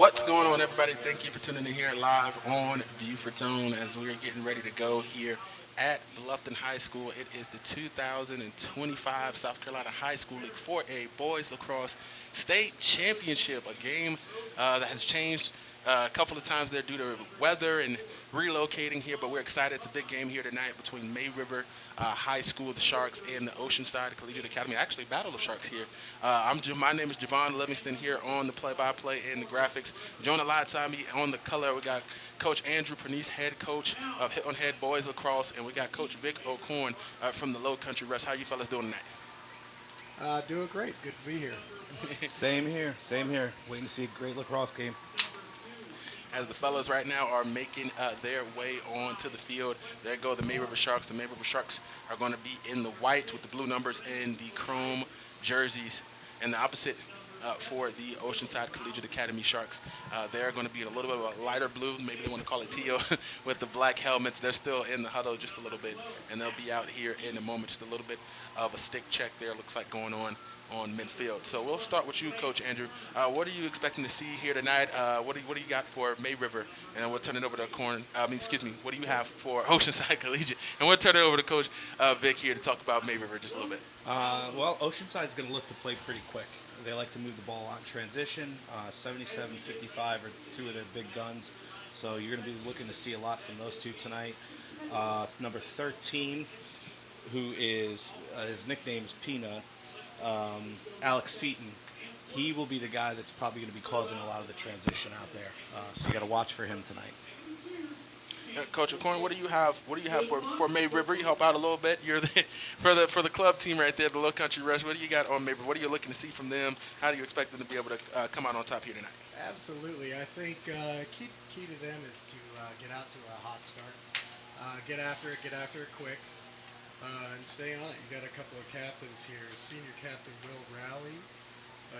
What's going on, everybody? Thank you for tuning in here live on Beaufort Zone as we are getting ready to go here at Bluffton High School. It is the 2025 South Carolina High School League 4A Boys Lacrosse State Championship, a game that has changed a couple of times there due to weather and relocating here, but we're excited. It's a big game here tonight between May River High School, the Sharks, and the Oceanside Collegiate Academy. Actually, Battle of Sharks here. My name is Javon Livingston here on the play-by-play and the graphics. Joining alongside me on the color, we got Coach Andrew Pernice, head coach of Hit on Head Boys Lacrosse, and we got Coach Vic O'Corn from the Low Country Rush. How you fellas doing tonight? Doing great. Good to be here. Same here. Same here. Waiting to see a great lacrosse game. As the fellas right now are making their way onto the field. There go the May River Sharks. The May River Sharks are going to be in the white with the blue numbers and the chrome jerseys. And the opposite for the Oceanside Collegiate Academy Sharks, they're going to be in a little bit of a lighter blue. Maybe they want to call it teal with the black helmets. They're still in the huddle just a little bit, and they'll be out here in a moment. Just a little bit of a stick check there looks like going on midfield. So we'll start with you, Coach Andrew. What are you expecting to see here tonight? What do you got for May River? And then we'll turn it over to what do you have for Oceanside Collegiate? And we'll turn it over to Coach Vic here to talk about May River just a little bit. Well, Oceanside's going to look to play pretty quick. They like to move the ball on transition. 77-55 are two of their big guns. So you're going to be looking to see a lot from those two tonight. Number 13, who is, his nickname is Peanut, Alex Seaton. He will be the guy that's probably going to be causing a lot of the transition out there. So you got to watch for him tonight. Coach O'Corn, what do you have? What do you have for May River? You help out a little bit. You're for the club team right there, the Low Country Rush. What do you got on May River? What are you looking to see from them? How do you expect them to be able to come out on top here tonight? Absolutely. I think key to them is to get out to a hot start. Get after it quick, and stay on it. You got a couple of captains here. Senior captain Will Rowley.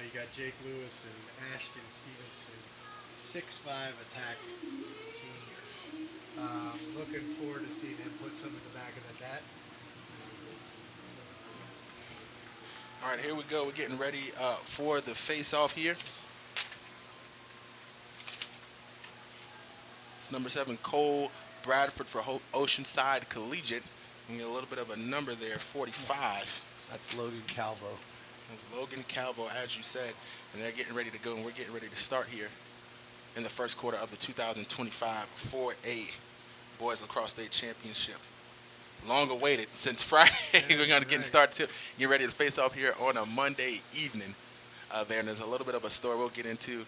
You got Jake Lewis and Ashton Stevenson. 6'5" attack senior. Looking forward to seeing him put some in the back of the net. All right, here we go. We're getting ready for the face-off here. It's number 7, Cole Bradford for Oceanside Collegiate. You get a little bit of a number there, 45. That's Logan Calvo. That's Logan Calvo, as you said. And they're getting ready to go, and we're getting ready to start here in the first quarter of the 2025 4A Boys Lacrosse State Championship. Long awaited since Friday. We're going to get started to get ready to face off here on a Monday evening. There, and there's a little bit of a story we'll get into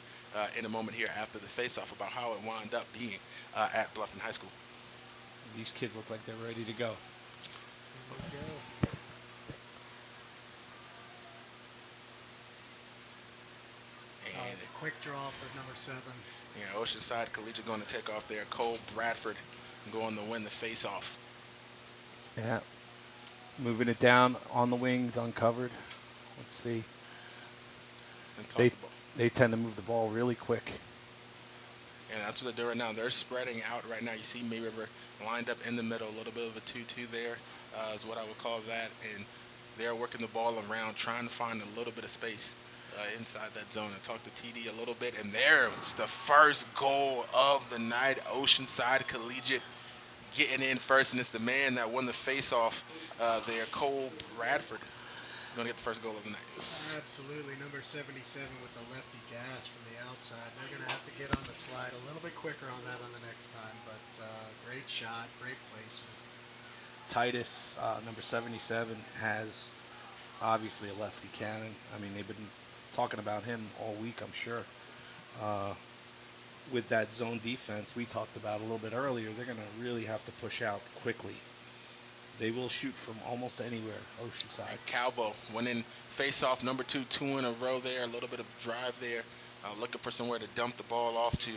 in a moment here after the face-off about how it wound up being at Bluffton High School. These kids look like they're ready to go. Here we go. And It's a quick draw for number 7. yeah, Oceanside Collegiate going to take off there. Cole Bradford going to win the face-off. Yeah. Moving it down on the wings, uncovered. Let's see. And toss They the ball. they tend to move the ball really quick. And that's what they're doing right now. They're spreading out right now. You see May River lined up in the middle, a little bit of a 2-2 there is what I would call that. And they're working the ball around, trying to find a little bit of space inside that zone. I talked to TD a little bit, and there was the first goal of the night. Oceanside Collegiate getting in first, and it's the man that won the face-off there, Cole Bradford. Going to get the first goal of the night. Absolutely. Number 77 with the lefty gas from the outside. They're going to have to get on the slide a little bit quicker on that on the next time, but great shot, great placement. Titus, number 77, has obviously a lefty cannon. I mean, they've been talking about him all week, I'm sure. With that zone defense we talked about a little bit earlier, they're going to really have to push out quickly. They will shoot from almost anywhere, Oceanside. Calvo winning face-off number 2 in a row there. A little bit of drive there. Looking for somewhere to dump the ball off to.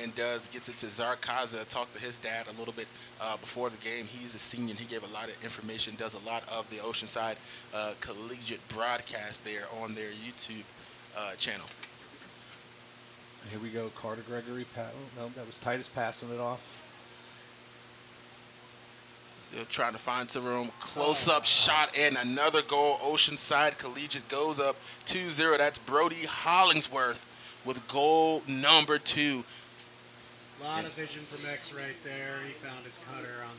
And gets it to Zarkaza. Talked to his dad a little bit before the game. He's a senior, and he gave a lot of information, does a lot of the Oceanside collegiate broadcast there on their YouTube channel. Here we go, Carter Gregory. No, that was Titus passing it off. Still trying to find some room. Close-up shot and another goal. Oceanside Collegiate goes up 2-0. That's Brody Hollingsworth with goal number 2. A lot of vision from X right there. He found his cutter on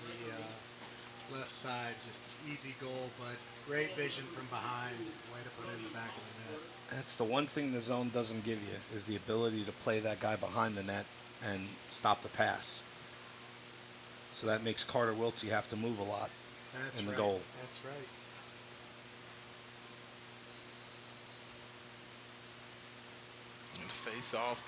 the left side. Just easy goal, but great vision from behind. Way to put it in the back of the net. That's the one thing the zone doesn't give you is the ability to play that guy behind the net and stop the pass. So that makes Carter Wiltsey have to move a lot in the goal. That's right. And face off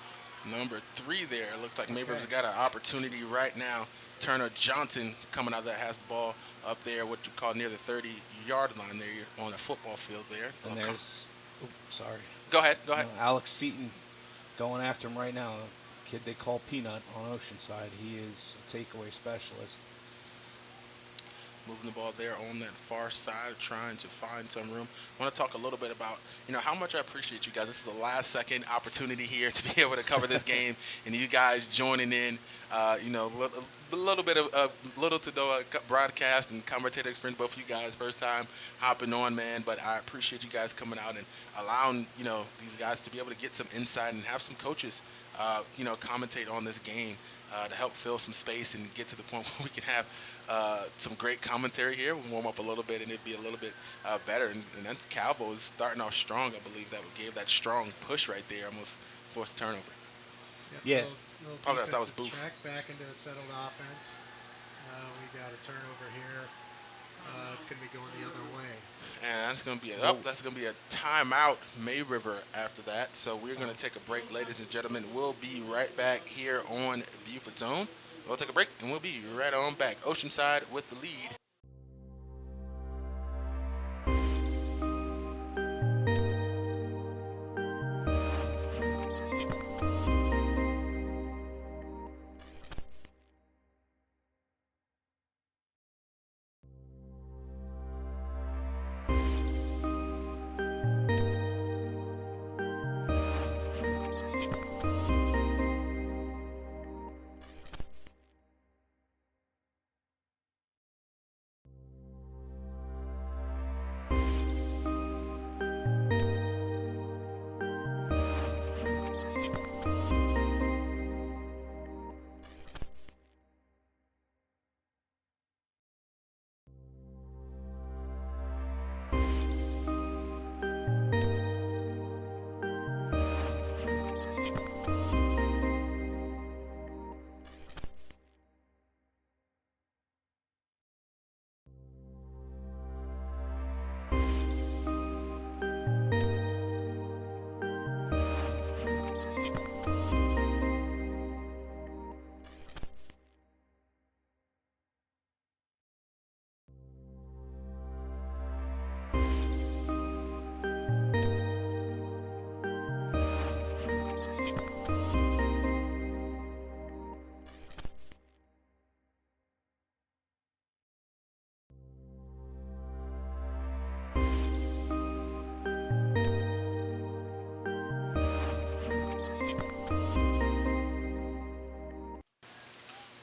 number 3 there. Looks like Mayber's got an opportunity right now. Turner Johnson coming out there has the ball up there, what you call near the 30-yard line there on the football field there. And there's, sorry. Go ahead. Alex Seaton going after him right now. Kid they call Peanut on Oceanside. He is a takeaway specialist. Moving the ball there on that far side, trying to find some room. I want to talk a little bit about, how much I appreciate you guys. This is the last second opportunity here to be able to cover this game, and you guys joining in. A little bit of little to no broadcast and commentator experience. Both of you guys first time hopping on, man. But I appreciate you guys coming out and allowing these guys to be able to get some insight and have some coaches commentate on this game to help fill some space and get to the point where we can have some great commentary here. We'll warm up a little bit and it'd be a little bit better. And that's Calvo is starting off strong. I believe that gave that strong push right there, almost forced a turnover. Yep, Yeah. Apologize, that was Booth. Track back into a settled offense. We got a turnover here. It's going to be going the other way. And that's going to be that's going to be a timeout, May River, after that. So we're going to take a break, ladies and gentlemen. We'll be right back here on Beaufort Zone. We'll take a break, and we'll be right on back. Oceanside with the lead.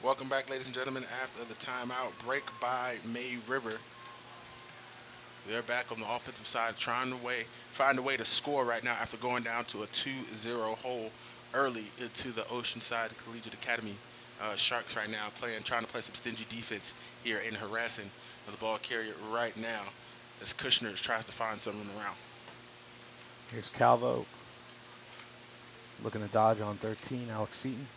Welcome back, ladies and gentlemen, after the timeout break by May River. They're back on the offensive side trying to find a way to score right now after going down to a 2-0 hole early into the Oceanside Collegiate Academy Sharks right now, trying to play some stingy defense here and harassing the ball carrier right now as Kushner tries to find someone around. Here's Calvo looking to dodge on 13, Alex Seaton.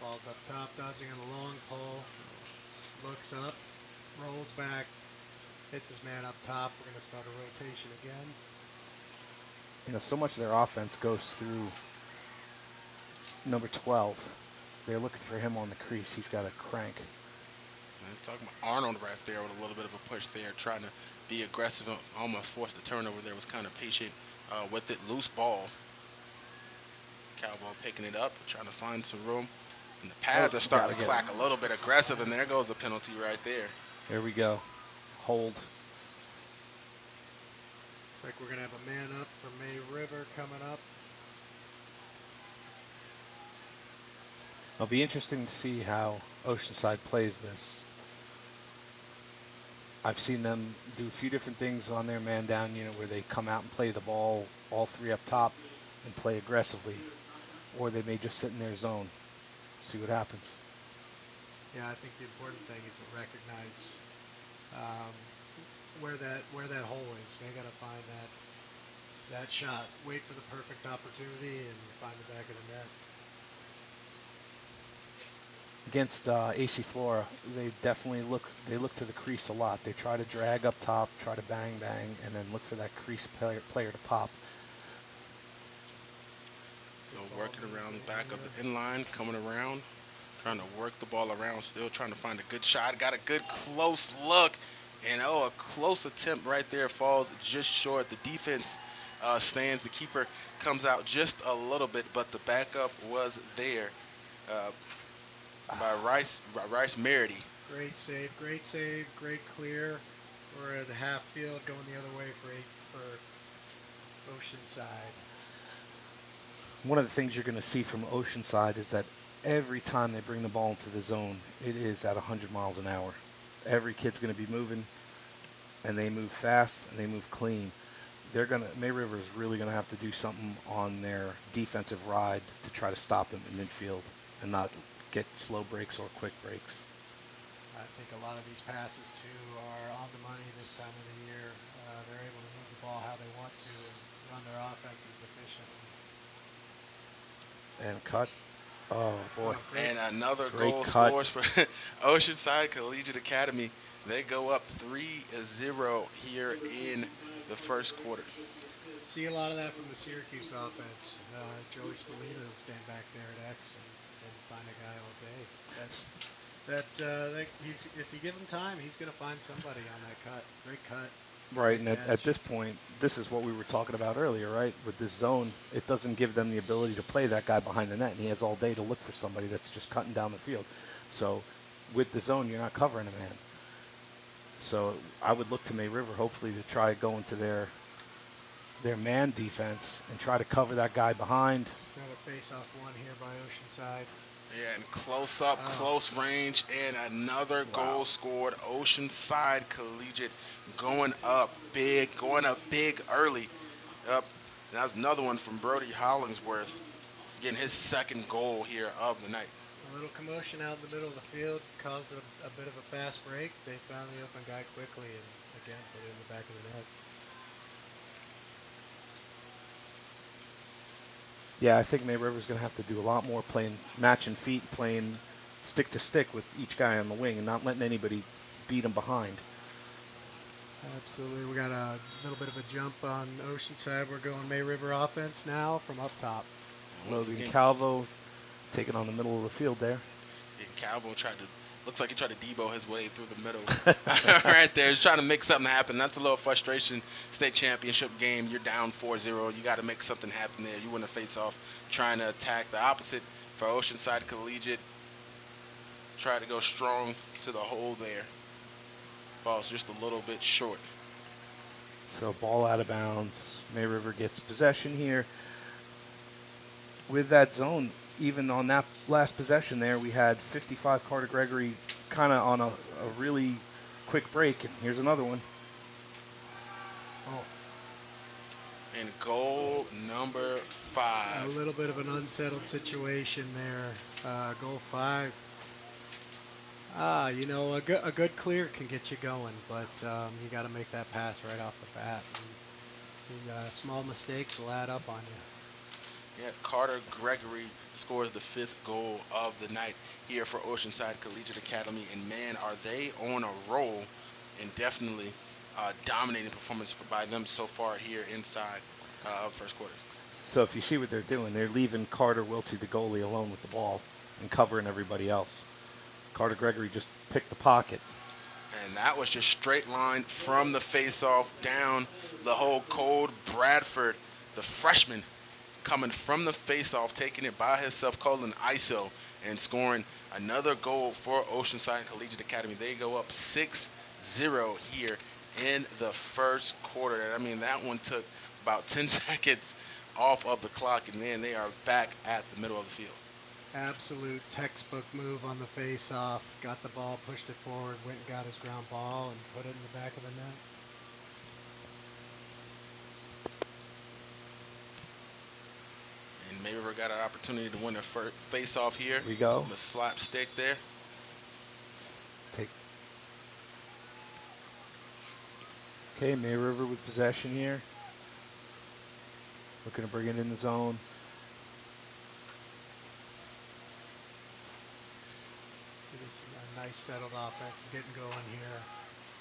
Ball's up top, dodging on the long pole. Looks up, rolls back, hits his man up top. We're going to start a rotation again. So much of their offense goes through number 12. They're looking for him on the crease. He's got a crank. Talking about Arnold right there with a little bit of a push there, trying to be aggressive, almost forced the turnover there, was kind of patient with it. Loose ball. Calvo picking it up, trying to find some room. And the pads are starting to clack a little bit aggressive, and there goes a penalty right there. Here we go. Hold. Looks like we're going to have a man up for May River coming up. It'll be interesting to see how Oceanside plays this. I've seen them do a few different things on their man down unit where they come out and play the ball, all three up top, and play aggressively. Or they may just sit in their zone, see what happens. Yeah, I think the important thing is to recognize um, where that hole is. They got to find that shot. Wait for the perfect opportunity and find the back of the net. Against AC Flora, they definitely look to the crease a lot. They try to drag up top, try to bang bang, and then look for that crease player to pop. So Good ball working around the movement back of here. the inline, coming around, trying to work the ball around, still trying to find a good shot. Got a good close look, and a close attempt right there falls just short. The defense stands. The keeper comes out just a little bit, but the backup was there uh, by Rice Merity. Great save, great clear. We're at half field, going the other way for Oceanside. One of the things you're going to see from Oceanside is that every time they bring the ball into the zone, it is at 100 miles an hour. Every kid's going to be moving, and they move fast and they move clean. May River is really gonna have to do something on their defensive ride to try to stop them in midfield and not get slow breaks or quick breaks. I think a lot of these passes too are on the money this time of the year. They're able to move the ball how they want to and run their offenses efficiently. And cut. Oh boy, Oh, great! And another great goal cut. scores for Oceanside Collegiate Academy. They go up 3-0 here in the first quarter. See a lot of that from the Syracuse offense. Joey Spallina will stand back there at X and find a guy all day. That he's if you give him time, he's going to find somebody on that cut. Great cut, Right, great and at catch. this point, this is what we were talking about earlier, right? With this zone, it doesn't give them the ability to play that guy behind the net, and he has all day to look for somebody that's just cutting down the field. So, with the zone, you're not covering a man. So, I would look to May River, hopefully, to try going to their man defense and try to cover that guy behind. Another face-off one here by Oceanside. Yeah, and close up, Oh, close range, and another Wow. goal scored. Oceanside Collegiate going up big early. Up, that's another one from Brody Hollingsworth, getting his second goal here of the night. a little commotion out in the middle of the field caused a bit of a fast break. They found the open guy quickly and again put it in the back of the net. Yeah, I think May River's going to have to do a lot more playing matching feet, playing stick to stick with each guy on the wing, and not letting anybody beat them behind. Absolutely. We got a little bit of a jump on Oceanside. We're going May River offense now from up top. And once Logan again, Calvo taking on the middle of the field there. and Calvo looks like he tried to Debo his way through the middle. Right there, he's trying to make something happen. That's a little frustration. State championship game, you're down 4-0. You got to make something happen there. You want to face off trying to attack the opposite for Oceanside Collegiate. Try to go strong to the hole there. Ball's just a little bit short. So ball out of bounds. May River gets possession here. With that zone, even on that last possession there, we had 55 Carter Gregory kind of on a really quick break. And here's another one. Oh, And goal number a 5. little bit of an unsettled situation there. Goal 5. A good clear can get you going, but you got to make that pass right off the bat. And small mistakes will add up on you. Yeah, Carter Gregory scores the 5th goal of the night here for Oceanside Collegiate Academy. And man, are they on a roll, and definitely dominating performance by them so far here inside of first quarter. So if you see what they're doing, they're leaving Carter Wiltsey, the goalie, alone with the ball and covering everybody else. Carter Gregory just picked the pocket. And that was just straight line from the face-off down the whole cold Bradford, the freshman, coming from the face-off, taking it by himself, calling ISO, and scoring another goal for Oceanside Collegiate Academy. They go up 6-0 here in the first quarter. I mean, that one took about 10 seconds off of the clock, and then they are back at the middle of the field. Absolute textbook move on the face-off. Got the ball, pushed it forward, went and got his ground ball, and put it in the back of the net. And Mayweather got an opportunity to win a face-off here. Here we go. The slapstick there. Take. Okay, May River with possession here. Looking to bring it in the zone. It is a nice settled offense. Is getting going here.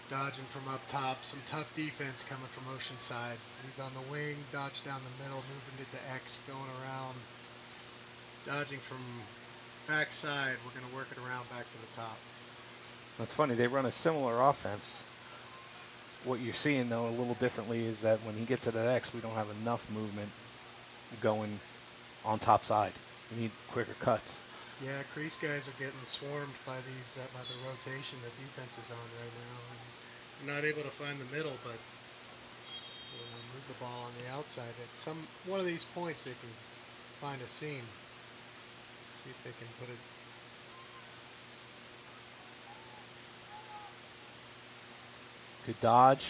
Dodging from up top. Some tough defense coming from Oceanside. He's on the wing, dodged down the middle, moving it to X, going around. Dodging from backside. We're going to work it around back to the top. That's funny. They run a similar offense. What you're seeing, though, a little differently is that when he gets it at X, we don't have enough movement going on top side. We need quicker cuts. Yeah, crease guys are getting swarmed by these by the rotation the defense is on right now. And they're not able to find the middle, but move the ball on the outside. At one of these points, they can find a seam. See if they can put it. Good dodge.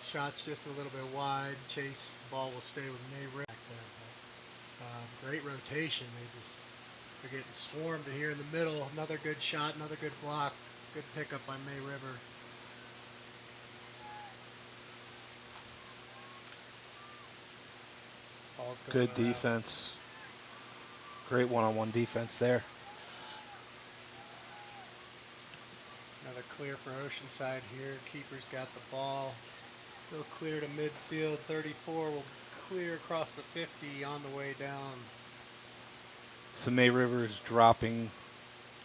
Shot's just a little bit wide. Chase ball will stay with May River. Great rotation. They're getting swarmed here in the middle. Another good shot, another good block. Good pickup by May River. Ball's going Good around. defense. Great one-on-one defense there. Another clear for Oceanside here. Keeper's got the ball. He'll clear to midfield. 34 will clear across the 50 on the way down. So May River is dropping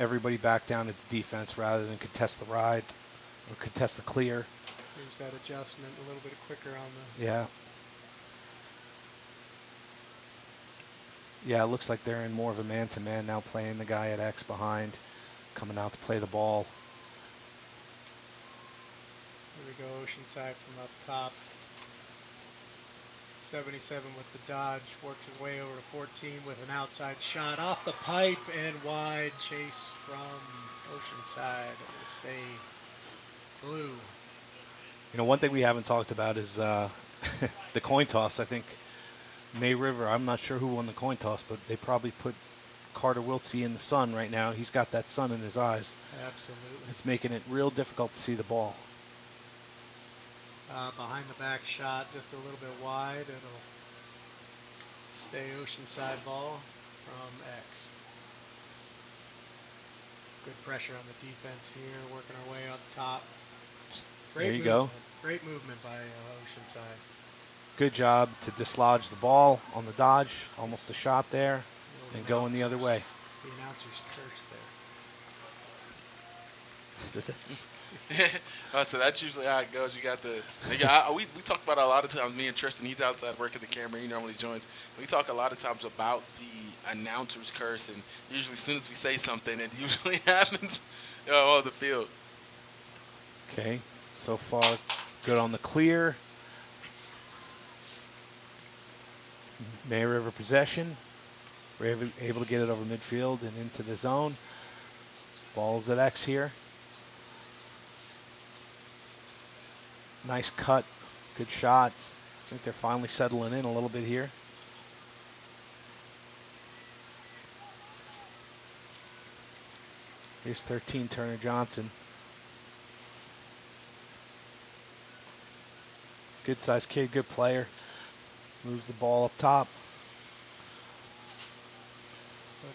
everybody back down into defense rather than contest the ride or contest the clear. Here's that adjustment a little bit quicker on the... Yeah. Yeah, it looks like they're in more of a man-to-man now, playing the guy at X behind, coming out to play the ball. Here we go, Oceanside from up top. 77 with the dodge, works his way over to 14 with an outside shot off the pipe and wide. Chase from Oceanside. It will stay blue. You know, one thing we haven't talked about is the coin toss. I think May River, I'm not sure who won the coin toss, but they probably put Carter Wiltsey in the sun right now. He's got that sun in his eyes. Absolutely. It's making it real difficult to see the ball. Behind the back shot, just a little bit wide. It'll stay Oceanside ball from X. Good pressure on the defense here, working our way up top. Great There you movement. go. Great movement by Oceanside. Good job to dislodge the ball on the dodge. Almost a shot there and going the other way. The announcer's curse So that's usually how it goes. You got the we talk about it a lot of times. Me and Tristan, he's outside working the camera. He normally joins. We talk a lot of times about the announcer's curse, and usually as soon as we say something, it usually happens on the field. Okay, so far good on the clear. May River possession. We're able to get it over midfield and into the zone. Ball's at X here. Nice cut, good shot. I think they're finally settling in a little bit here. Here's 13, Turner Johnson. Good sized kid, good player. Moves the ball up top.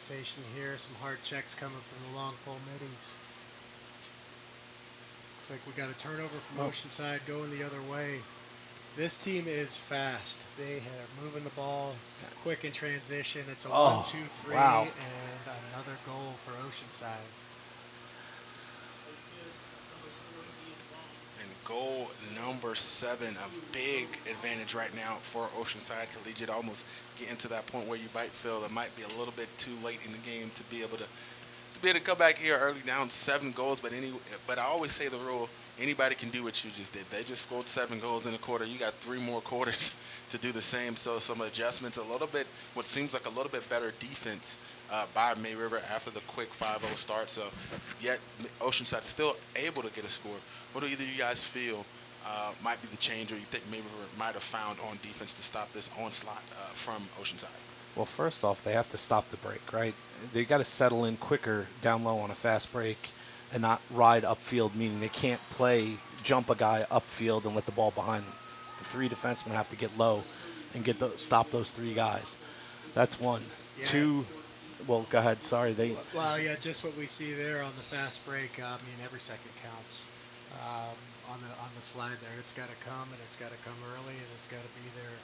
rotation here. Some hard checks coming from the long pole middies. Looks like we got a turnover from Oceanside going the other way. This team is fast. They are moving the ball quick in transition. It's a 1-2-3 wow. and another goal for Oceanside. And goal number 7, a big advantage right now for Oceanside Collegiate. Almost getting to that point where you might feel it might be a little bit too late in the game to be able to come back here early, down 7 goals. But I always say the rule: anybody can do what you just did. They just scored 7 goals in a quarter. You got 3 more quarters to do the same. So some adjustments, a little bit, what seems like a little bit better defense by May River after the quick 5-0 start. So yet Oceanside still able to get a score. What do either of you guys feel might be the change, or you think May River might have found on defense to stop this onslaught from Oceanside? Well, first off, they have to stop the break, right? They got to settle in quicker down low on a fast break and not ride upfield, meaning they can't jump a guy upfield and let the ball behind them. The 3 defensemen have to get low and stop those 3 guys. That's one. Yeah. 2, well, go ahead. Sorry, Well, yeah, just what we see there on the fast break. I mean, every second counts on the slide there. It's got to come, and it's got to come early, and it's got to be there,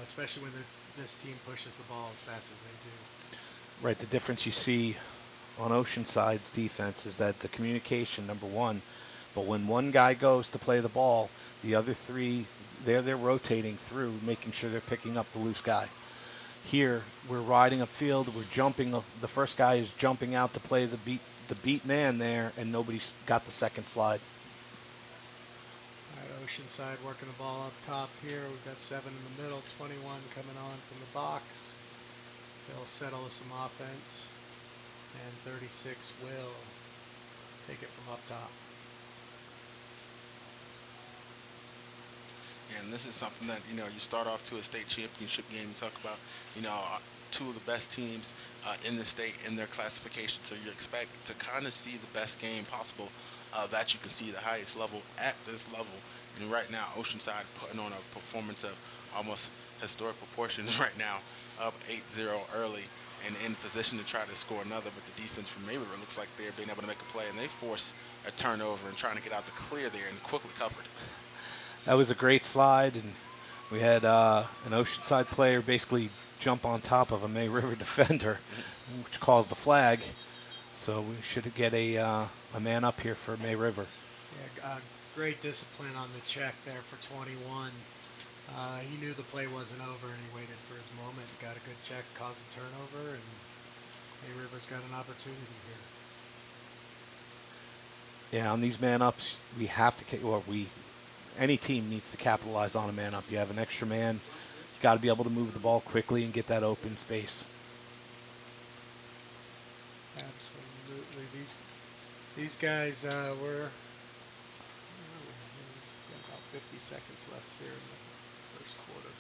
especially when this team pushes the ball as fast as they do. Right. The difference you see on Oceanside's defense is that the communication, number one, but when one guy goes to play the ball, the other 3, they're rotating through, making sure they're picking up the loose guy. Here, we're riding upfield, we're jumping. The first guy is jumping out to play the beat man there, and nobody's got the second slide. All right, Oceanside working the ball up top here. We've got 7 in the middle, 21 coming on from the box. They'll settle some offense, and 36 will take it from up top. And this is something that, you start off to a state championship game. You talk about, 2 of the best teams in the state in their classification. So you expect to kind of see the best game possible that you can see the highest level at this level. And right now, Oceanside putting on a performance of almost historic proportions right now, up 8-0 early and in position to try to score another. But the defense from May River looks like they're being able to make a play, and they force a turnover and trying to get out the clear there and quickly covered. That was a great slide, and we had an Oceanside player basically jump on top of a May River defender, which caused the flag. So we should get a man up here for May River. Yeah, great discipline on the check there for 21. He knew the play wasn't over, and he waited for his moment. Got a good check, caused a turnover, and May River's got an opportunity here. Yeah, on these man ups, we have to. Any team needs to capitalize on a man up. You have an extra man, you got to be able to move the ball quickly and get that open space. Absolutely. These guys were got about 50 seconds left here in the first quarter.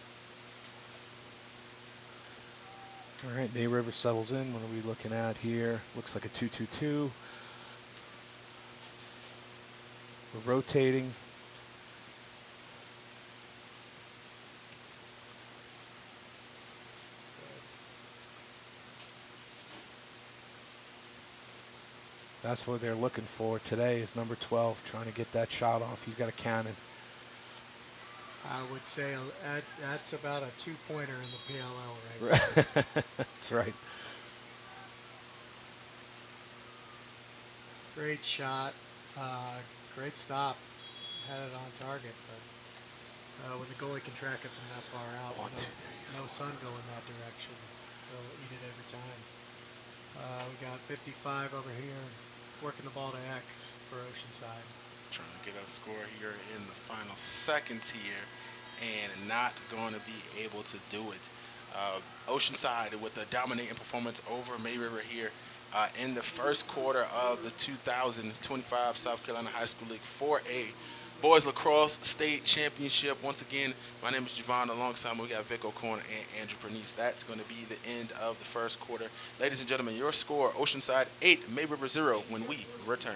All right, May River settles in. What are we looking at here? Looks like a 2-2-2. We're rotating. That's what they're looking for today is number 12, trying to get that shot off. He's got a cannon. I would say that's about a 2-pointer in the PLL right there. That's right. Great shot. Great stop. Had it on target, but when the goalie can track it from that far out, no sun going that direction, they'll eat it every time. We got 55 over here, working the ball to X for Oceanside. Trying to get a score here in the final seconds here, and not going to be able to do it. Oceanside with a dominating performance over May River here in the first quarter of the 2025 South Carolina High School League 4A Boys Lacrosse State Championship. Once again, my name is Javon. Alongside me, we got Vic O'Connor and Andrew Pernice. That's going to be the end of the first quarter. Ladies and gentlemen, your score, Oceanside 8, May River 0 when we return.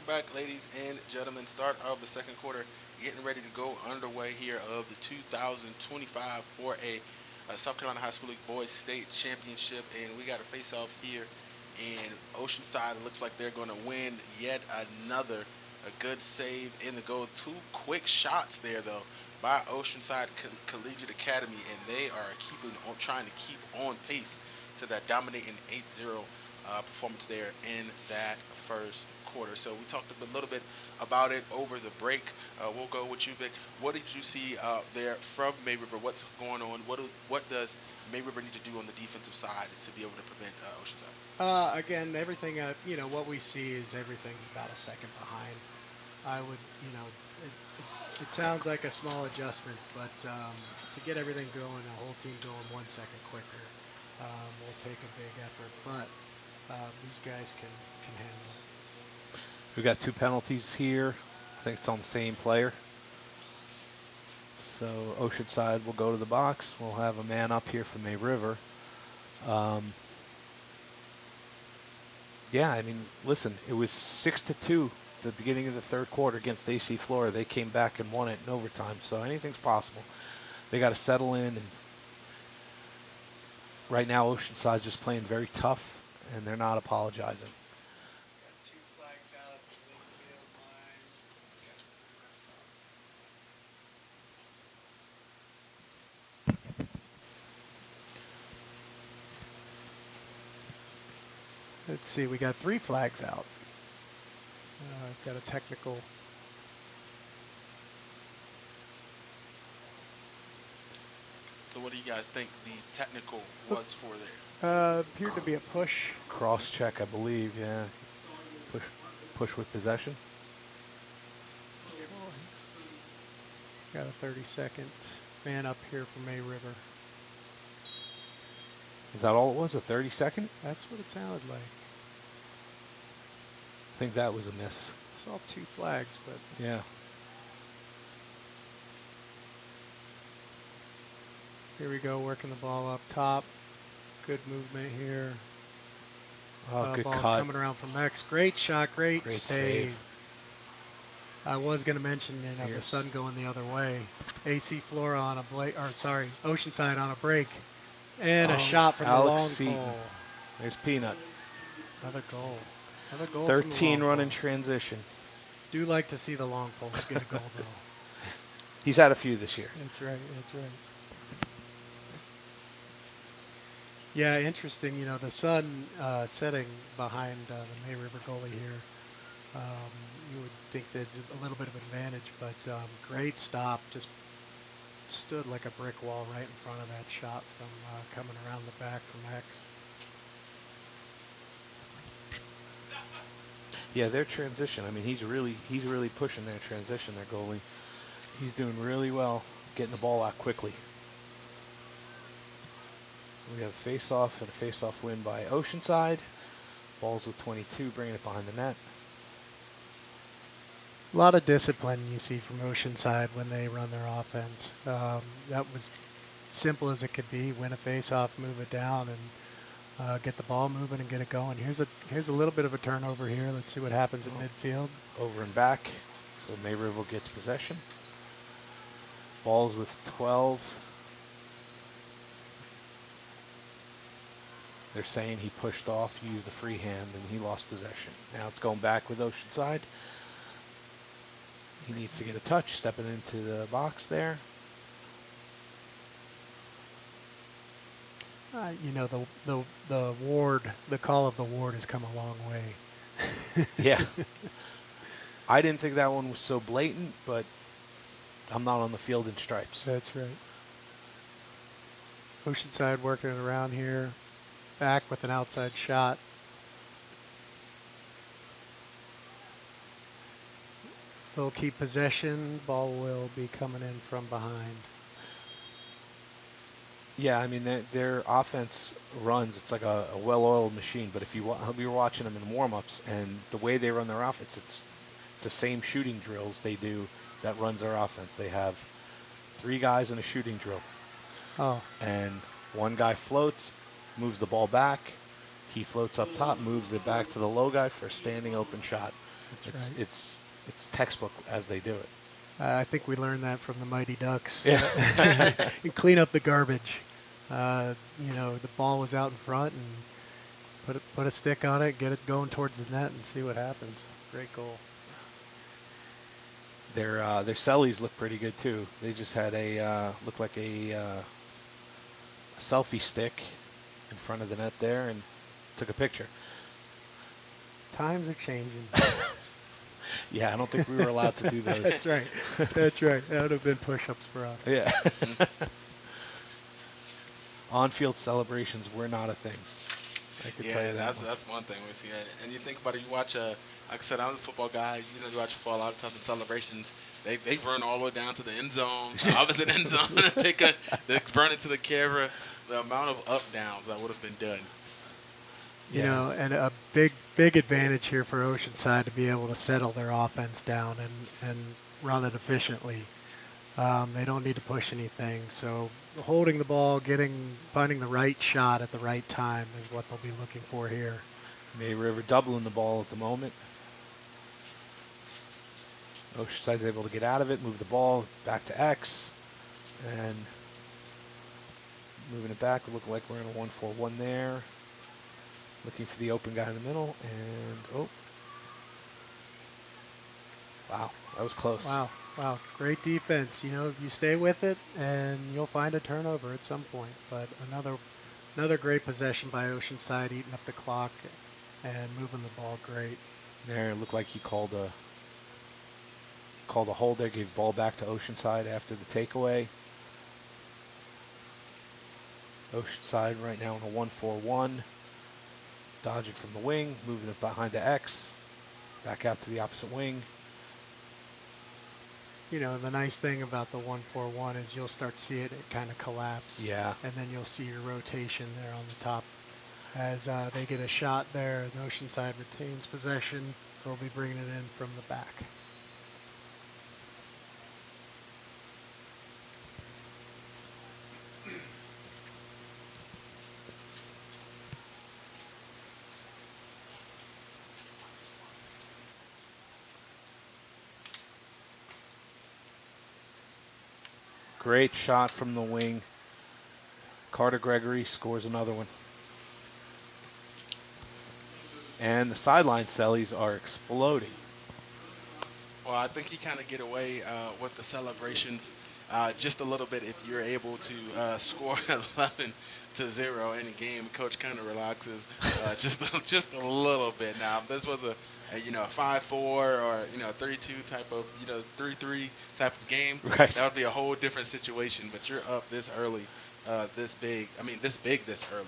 back, ladies and gentlemen. Start of the second quarter, getting ready to go underway here of the 2025 4A South Carolina High School League Boys State Championship, and we got a face-off here in Oceanside. It looks like they're going to win yet another a good save in the goal. Two quick shots there, though, by Oceanside Collegiate Academy, and they are trying to keep on pace to that dominating 8-0 performance there in that first quarter. So we talked a little bit about it over the break. We'll go with you, Vic. What did you see there from May River? What's going on? What does May River need to do on the defensive side to be able to prevent Oceanside? Again, everything, what we see is everything's about a second behind. I would, it sounds like a small adjustment, but to get everything going, the whole team going 1 second quicker, will take a big effort. But these guys can handle it. We've got 2 penalties here. I think it's on the same player. So Oceanside will go to the box. We'll have a man up here from May River. Yeah, I mean, listen, it was 6-2 at the beginning of the third quarter against AC Flora. They came back and won it in overtime, so anything's possible. They got to settle in, and right now Oceanside's just playing very tough, and they're not apologizing. Got 2 flags out at the league field line. Let's see, we got 3 flags out. Got a technical. So what do you guys think the technical was for there? Appeared to be a push. Cross check, I believe, yeah. Push with possession. Got a 30-second man up here from May River. Is that all it was, a 30-second? That's what it sounded like. I think that was a miss. Saw 2 flags, but yeah. Here we go, working the ball up top. Good movement here. Oh, good ball's cut. coming around from X. Great shot, great save. I was going to mention, the sun going the other way. AC Flora on a Oceanside on a break. And a shot from the long pole. There's Peanut. Another goal. Another goal. 13 run in transition. Do like to see the long poles get a goal, though. He's had a few this year. That's right. That's right. Yeah, interesting. The sun setting behind the May River goalie here. You would think there's a little bit of advantage, but great stop. Just stood like a brick wall right in front of that shot from coming around the back from X. Yeah, their transition. I mean, he's really pushing their transition. Their goalie. He's doing really well, getting the ball out quickly. We have a face-off and a face-off win by Oceanside. Balls with 22, bringing it behind the net. A lot of discipline you see from Oceanside when they run their offense. That was simple as it could be. Win a face-off, move it down, and get the ball moving and get it going. Here's a little bit of a turnover here. Let's see what happens in midfield. Over and back. So May River gets possession. Balls with 12. They're saying he pushed off, used the free hand, and he lost possession. Now it's going back with Oceanside. He needs to get a touch, stepping into the box there. The ward, the call of the ward has come a long way. Yeah. I didn't think that one was so blatant, but I'm not on the field in stripes. That's right. Oceanside working it around here. Back with an outside shot. They'll keep possession. Ball will be coming in from behind. Yeah, I mean, their offense runs, it's like a well-oiled machine. But if we were watching them in warm-ups, and the way they run their offense, it's the same shooting drills they do that runs their offense. They have 3 guys in a shooting drill. Oh. And one guy floats, moves the ball back. He floats up top, moves it back to the low guy for a standing open shot. That's right. It's textbook as they do it. I think we learned that from the Mighty Ducks. Yeah. And clean up the garbage. The ball was out in front, and put a stick on it, get it going towards the net, and see what happens. Great goal. Their sellies look pretty good too. They just had a looked like a selfie stick in front of the net there and took a picture. Times are changing. Yeah, I don't think we were allowed to do those. That's right. That's right. That would have been push-ups for us. Yeah. On-field celebrations were not a thing. I could tell Yeah, you that that's one thing we see. And you think about it, you watch like I said, I'm a football guy. You watch football. A lot of times the celebrations, they run all the way down to the end zone, opposite end zone, they run it to the camera. The amount of up downs that would have been done. Yeah. And a big advantage here for Oceanside to be able to settle their offense down and run it efficiently. They don't need to push anything. So holding the ball, finding the right shot at the right time is what they'll be looking for here. May River doubling the ball at the moment. Oceanside's able to get out of it, move the ball back to X, and moving it back. Look like we're in a 1-4-1 there. Looking for the open guy in the middle, and wow, that was close. Wow, great defense. You stay with it, and you'll find a turnover at some point. But another great possession by Oceanside, eating up the clock and moving the ball great. There, it looked like he called a hold there, gave ball back to Oceanside after the takeaway. Oceanside right now in a 1-4-1. Dodging from the wing, moving it behind the X, back out to the opposite wing. The nice thing about the 1-4-1 is you'll start to see it kind of collapse. Yeah. And then you'll see your rotation there on the top. As they get a shot there, and Oceanside retains possession, they'll be bringing it in from the back. Great shot from the wing. Carter Gregory scores another one. And the sideline sellies are exploding. Well, I think he kind of get away with the celebrations just a little bit if you're able to score 11-0 in a game. Coach kind of relaxes just a little bit. Now, if this was a 5-4 or 3-2 type of 3-3 type of game, Right. that would be a whole different situation. But you're up this early, this big. I mean, this early.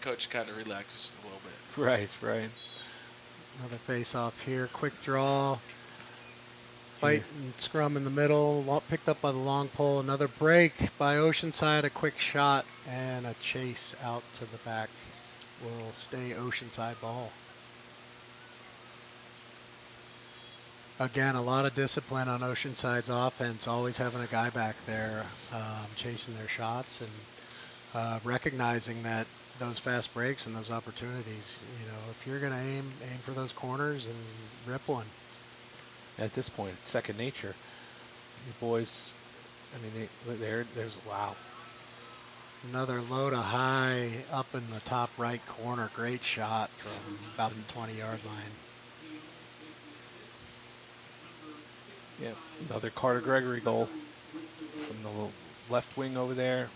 Coach kind of relaxes just a little bit. Right. Another face-off here, quick draw. Fight and scrum in the middle, picked up by the long pole. Another break by Oceanside, a quick shot, and a chase out to the back will stay Oceanside ball. Again, a lot of discipline on Oceanside's offense, always having a guy back there chasing their shots and recognizing that those fast breaks and those opportunities, if you're going to aim for those corners and rip one. At this point, it's second nature. The boys, I mean, there's wow. Another low to high up in the top right corner. Great shot from about the 20-yard line. Yeah, another Carter Gregory goal from the left wing over there.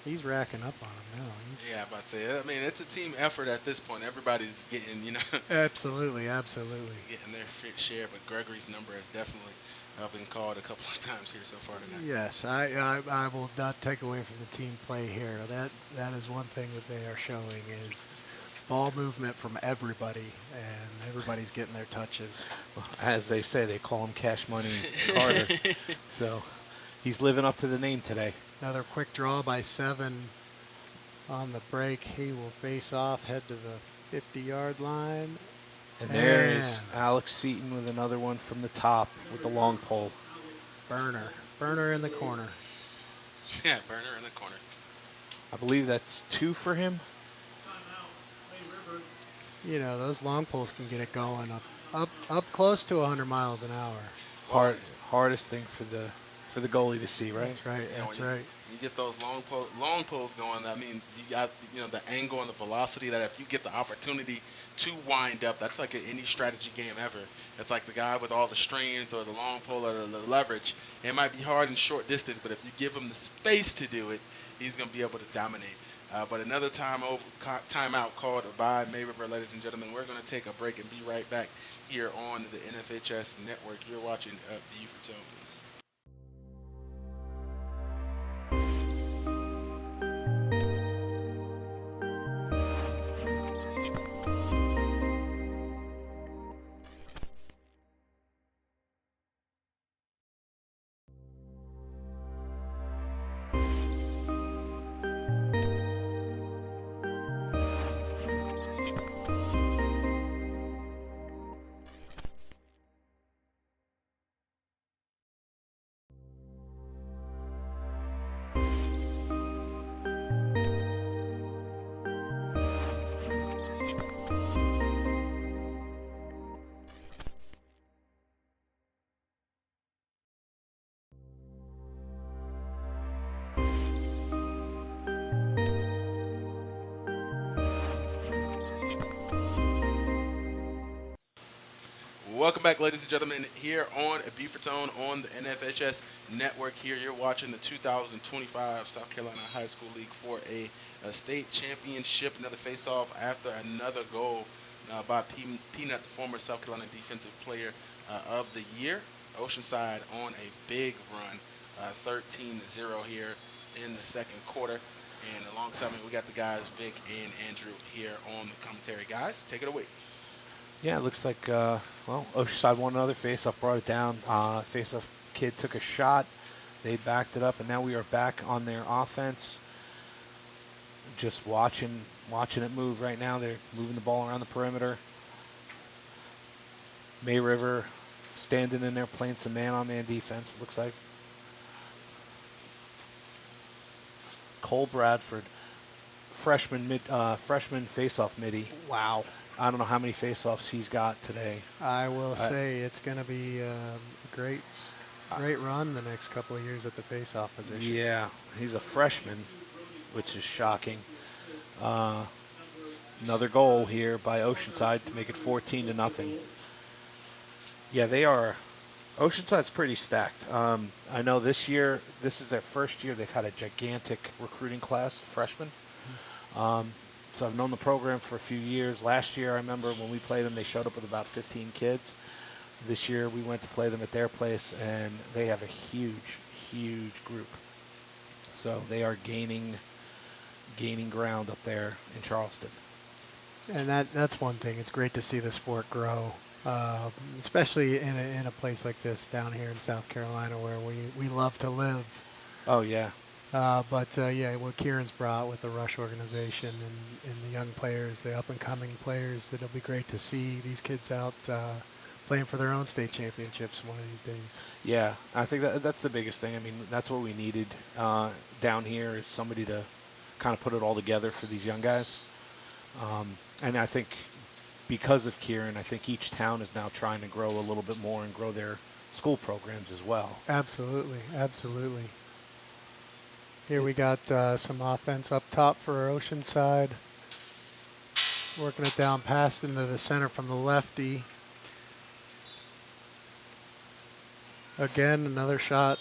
He's racking up on him now. Yeah, I'm about to say. I mean, it's a team effort at this point. Everybody's getting, Absolutely. getting their share. But Gregory's number has definitely been called a couple of times here so far tonight. Yes, I will not take away from the team play here. That is one thing that they are showing is ball movement from everybody, and everybody's getting their touches. Well, as they say, they call him Cash Money Carter. So he's living up to the name today. Another quick draw by 7 on the break. He will face off, head to the 50-yard line. And there is Alex Seaton with another one from the top with the long pole. Burner in the corner. Yeah, Burner in the corner. I believe that's 2 for him. Those long poles can get it going up close to 100 miles an hour. Well, Hardest thing for the goalie to see, right? That's right. you know, when That's right. you get those long pulls going, I mean, you got the angle and the velocity that if you get the opportunity to wind up, that's like in any strategy game ever. It's like the guy with all the strength or the long pull or the leverage. It might be hard in short distance, but if you give him the space to do it, he's going to be able to dominate. But another timeout called by May River, ladies and gentlemen. We're going to take a break and be right back here on the NFHS Network. You're watching Beaufort Zone. Welcome back, ladies and gentlemen, here on Beaufort Zone on the NFHS Network. Here, you're watching the 2025 South Carolina High School League for a state championship. Another face-off after another goal by Peanut, the former South Carolina Defensive Player of the Year. Oceanside on a big run, 13-0 here in the second quarter. And alongside me, we got the guys, Vic and Andrew, here on the commentary. Guys, take it away. Yeah, it looks like, Oceanside won another faceoff, brought it down. Faceoff kid took a shot. They backed it up, and now we are back on their offense. Just watching it move right now. They're moving the ball around the perimeter. May River standing in there playing some man-on-man defense, it looks like. Cole Bradford, freshman faceoff midi. Wow. I don't know how many faceoffs he's got today. I will say it's going to be a great run the next couple of years at the face-off position. Yeah, he's a freshman, which is shocking. Another goal here by Oceanside to make it 14-0. Yeah, they are. Oceanside's pretty stacked. I know this year, this is their first year. They've had a gigantic recruiting class, freshmen. So I've known the program for a few years. Last year, I remember when we played them, they showed up with about 15 kids. This year, we went to play them at their place, and they have a huge, huge group. So they are gaining ground up there in Charleston. And that's one thing. It's great to see the sport grow, especially in a place like this down here in South Carolina where we love to live. Oh, yeah. What Kieran's brought with the Rush organization and the young players, the up-and-coming players, it'll be great to see these kids out playing for their own state championships one of these days. Yeah, I think that's the biggest thing. I mean, that's what we needed down here is somebody to kind of put it all together for these young guys. And I think because of Kieran, I think each town is now trying to grow a little bit more and grow their school programs as well. Absolutely, absolutely. Here we got some offense up top for Oceanside. Working it down past into the center from the lefty. Again, another shot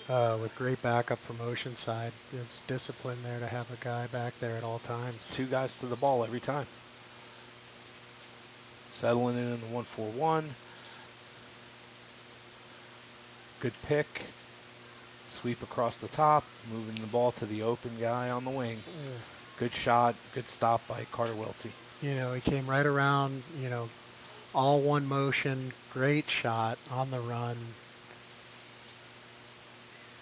with great backup from Oceanside. It's discipline there to have a guy back there at all times. Two guys to the ball every time. Settling in the 1-4-1. Good pick. Sweep across the top, moving the ball to the open guy on the wing. Good shot, good stop by Carter Welty. You know, he came right around, all one motion, great shot on the run.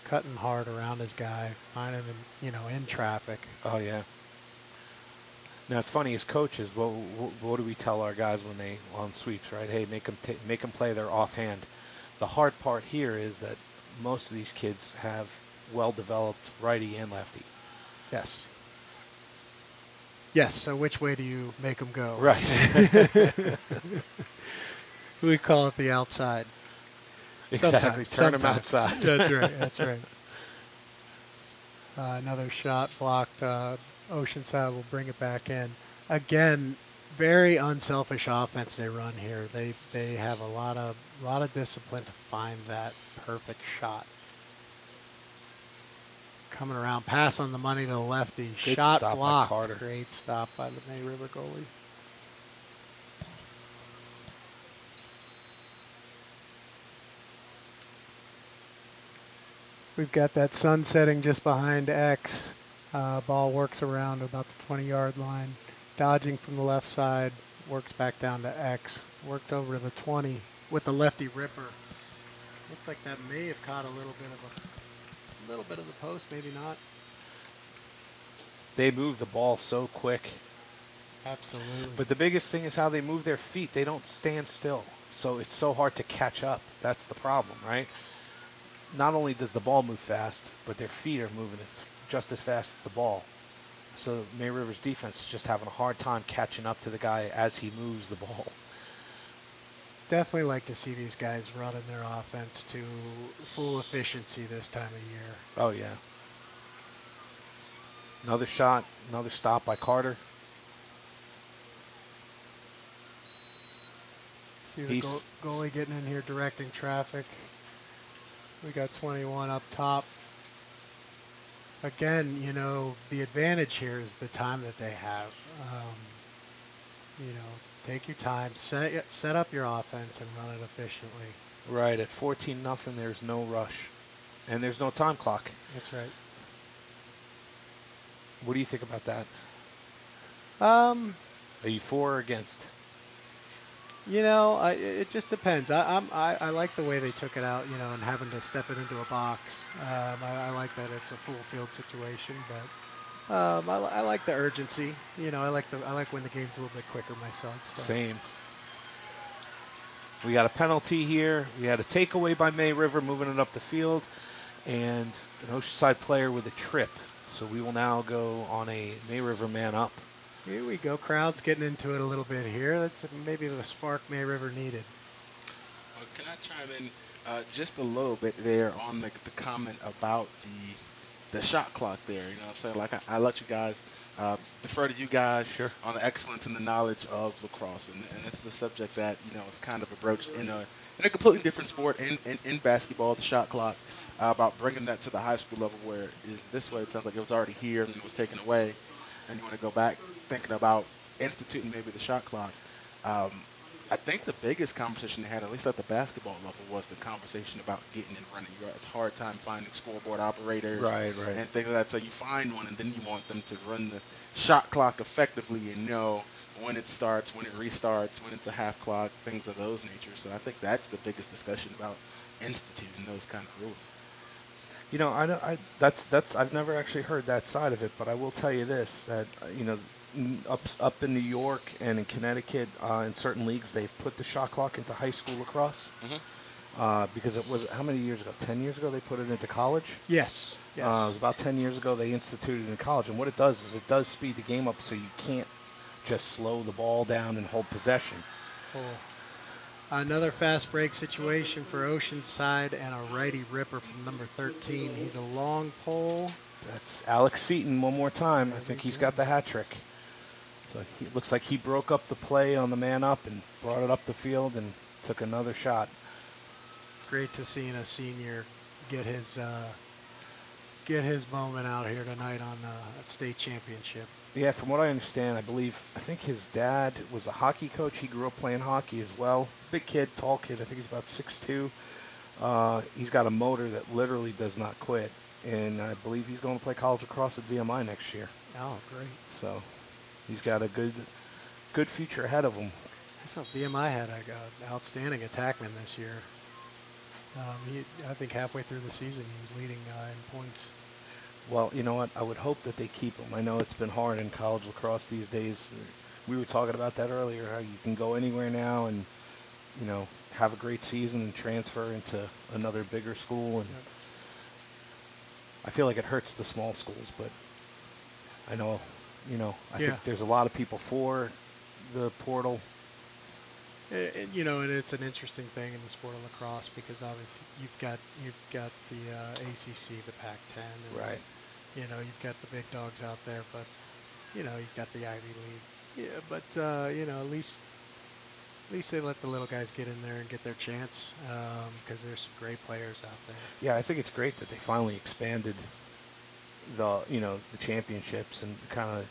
Cutting hard around his guy, finding him, in traffic. Oh, yeah. Now, it's funny, as coaches, what do we tell our guys when they on sweeps, right? Hey, make them play their offhand. The hard part here is that most of these kids have well-developed righty and lefty. Yes. Yes, so which way do you make them go? Right. We call it the outside. Exactly. Turn them Sometimes. outside. That's right. That's right. Another shot blocked. Oceanside will bring it back in. Again, very unselfish offense they run here. They have a lot of discipline to find that perfect shot. Coming around, pass on the money to the lefty. Good Shot stop by blocked. Carter. Great stop by the May River goalie. We've got that sun setting just behind X. Ball works around about the 20-yard line. Dodging from the left side, works back down to X. Works over to the 20 with the lefty ripper. Looked like that may have caught a little bit of the post, maybe not. They move the ball so quick. Absolutely. But the biggest thing is how they move their feet. They don't stand still. So it's so hard to catch up. That's the problem, right? Not only does the ball move fast, but their feet are moving just as fast as the ball. So May River's defense is just having a hard time catching up to the guy as he moves the ball. Definitely like to see these guys running their offense to full efficiency this time of year. Oh, yeah. Another shot, another stop by Carter. See the goalie getting in here directing traffic. We got 21 up top. Again, you know, the advantage here is the time that they have. You know, take your time, set up your offense and run it efficiently. Right, at 14-0, there's no rush. And there's no time clock. That's right. What do you think about that? Are you for or against? You know, it just depends. I like the way they took it out, you know, and having to step it into a box. I like that it's a full field situation, but I like the urgency. You know, I like when the game's a little bit quicker myself. So. Same. We got a penalty here. We had a takeaway by May River moving it up the field, and an Oceanside player with a trip. So we will now go on a May River man up. Here we go. Crowd's getting into it a little bit here. That's maybe the spark May River needed. Well, can I chime in just a little bit there on the comment about the shot clock there? You know what I'm saying? Like, I let you guys defer to you guys Sure. on the excellence and the knowledge of lacrosse. And this is a subject that, you know, is kind of broached in a completely different sport in basketball, the shot clock, about bringing that to the high school level where is this way. It sounds like it was already here and it was taken away. And you want to go back thinking about instituting maybe the shot clock. I think the biggest conversation they had, at least at the basketball level, was the conversation about getting and running. It's a hard time finding scoreboard operators Right. and things like that. So you find one, and then you want them to run the shot clock effectively and know when it starts, when it restarts, when it's a half clock, things of those nature. So I think that's the biggest discussion about instituting those kind of rules. You know, I've never actually heard that side of it, but I will tell you this: that you know, up in New York and in Connecticut, in certain leagues, they've put the shot clock into high school lacrosse because it was how many years ago? 10 years ago they put it into college. Yes. Yes. It was about 10 years ago they instituted it in college, and what it does is it does speed the game up, so you can't just slow the ball down and hold possession. Oh. Another fast break situation for Oceanside and a righty ripper from number 13. He's a long pole. That's Alex Seaton one more time. I think he's got the hat trick. So it looks like he broke up the play on the man up and brought it up the field and took another shot. Great to see a senior get his moment out here tonight on a state championship. Yeah, from what I understand, I think his dad was a hockey coach. He grew up playing hockey as well. Big kid, tall kid. I think he's about 6'2". He's got a motor that literally does not quit. And I believe he's going to play college lacrosse at VMI next year. Oh, great. So he's got a good future ahead of him. I saw VMI had an outstanding attackman this year. I think halfway through the season he was leading in points. Well, you know what? I would hope that they keep him. I know it's been hard in college lacrosse these days. We were talking about that earlier, how you can go anywhere now and, you know, have a great season and transfer into another bigger school. And I feel like it hurts the small schools, but I know, you know, I think there's a lot of people for the portal. And it's an interesting thing in the sport of lacrosse because obviously you've got the ACC, the Pac-10, and Right. you've got the big dogs out there, but you've got the Ivy League. Yeah, but at least they let the little guys get in there and get their chance because there's some great players out there. Yeah, I think it's great that they finally expanded the championships and kind of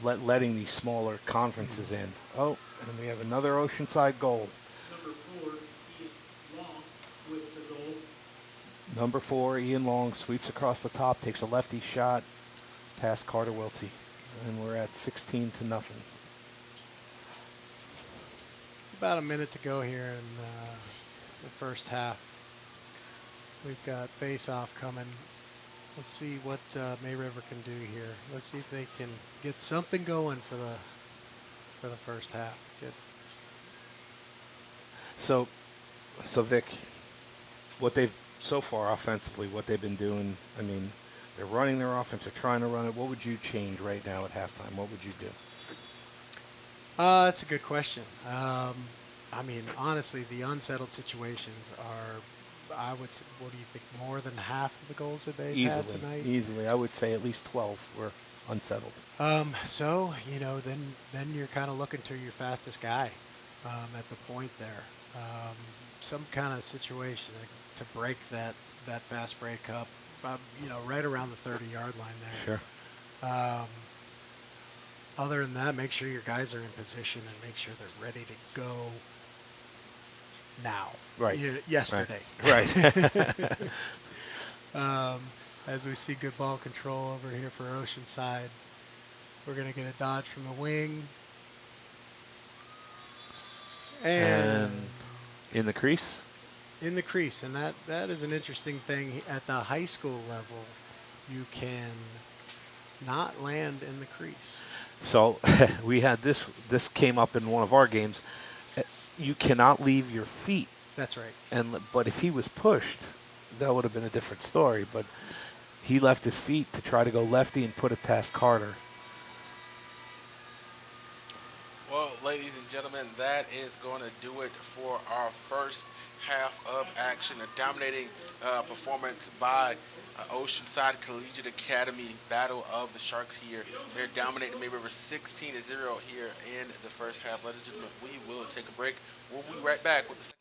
letting these smaller conferences in. Oh, and we have another Oceanside goal. Number 4, Ian Long with the goal. Number 4, Ian Long sweeps across the top, takes a lefty shot past Carter Wiltsey, and we're at 16-0. About a minute to go here in the first half. We've got face-off coming. Let's see what May River can do here. Let's see if they can get something going for the first half. Good. So Vic, what they've so far offensively, what they've been doing. I mean, they're running their offense. They're trying to run it. What would you change right now at halftime? What would you do? That's a good question. I mean, honestly, the unsettled situations are, I would say, what do you think, more than half of the goals that they've had tonight? Easily. I would say at least 12 were unsettled. So, then you're kind of looking to your fastest guy at the point there. Some kind of situation to break that fast break up, right around the 30-yard line there. Sure. Other than that, make sure your guys are in position and make sure they're ready to go now. Right. Yesterday. Right. As we see good ball control over here for Oceanside. We're going to get a dodge from the wing. And in the crease? In the crease. And that is an interesting thing. At the high school level, you can not land in the crease. So we had this came up in one of our games. You cannot leave your feet. That's right. But if he was pushed, that would have been a different story. But he left his feet to try to go lefty and put it past Carter. Well, ladies and gentlemen, that is going to do it for our first half of action. A dominating performance by Oceanside Collegiate Academy. Battle of the Sharks here. They're dominating May River 16-0 here in the first half. Ladies and gentlemen, we will take a break. We'll be right back with the second.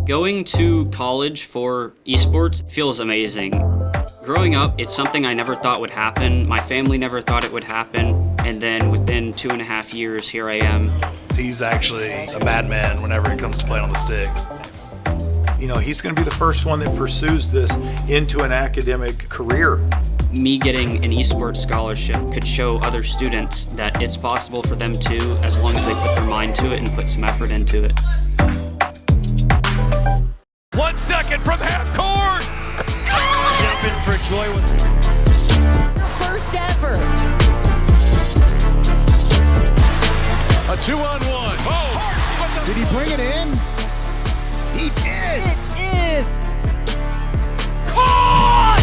Going to college for esports feels amazing. Growing up, it's something I never thought would happen. My family never thought it would happen. And then within 2.5 years, here I am. He's actually a madman whenever it comes to playing on the sticks. He's going to be the first one that pursues this into an academic career. Me getting an esports scholarship could show other students that it's possible for them too, as long as they put their mind to it and put some effort into it. 1 second from half court. Jumping for joy with first ever. a 2-on-1. Oh! Did he bring it in? He did! It is Caught!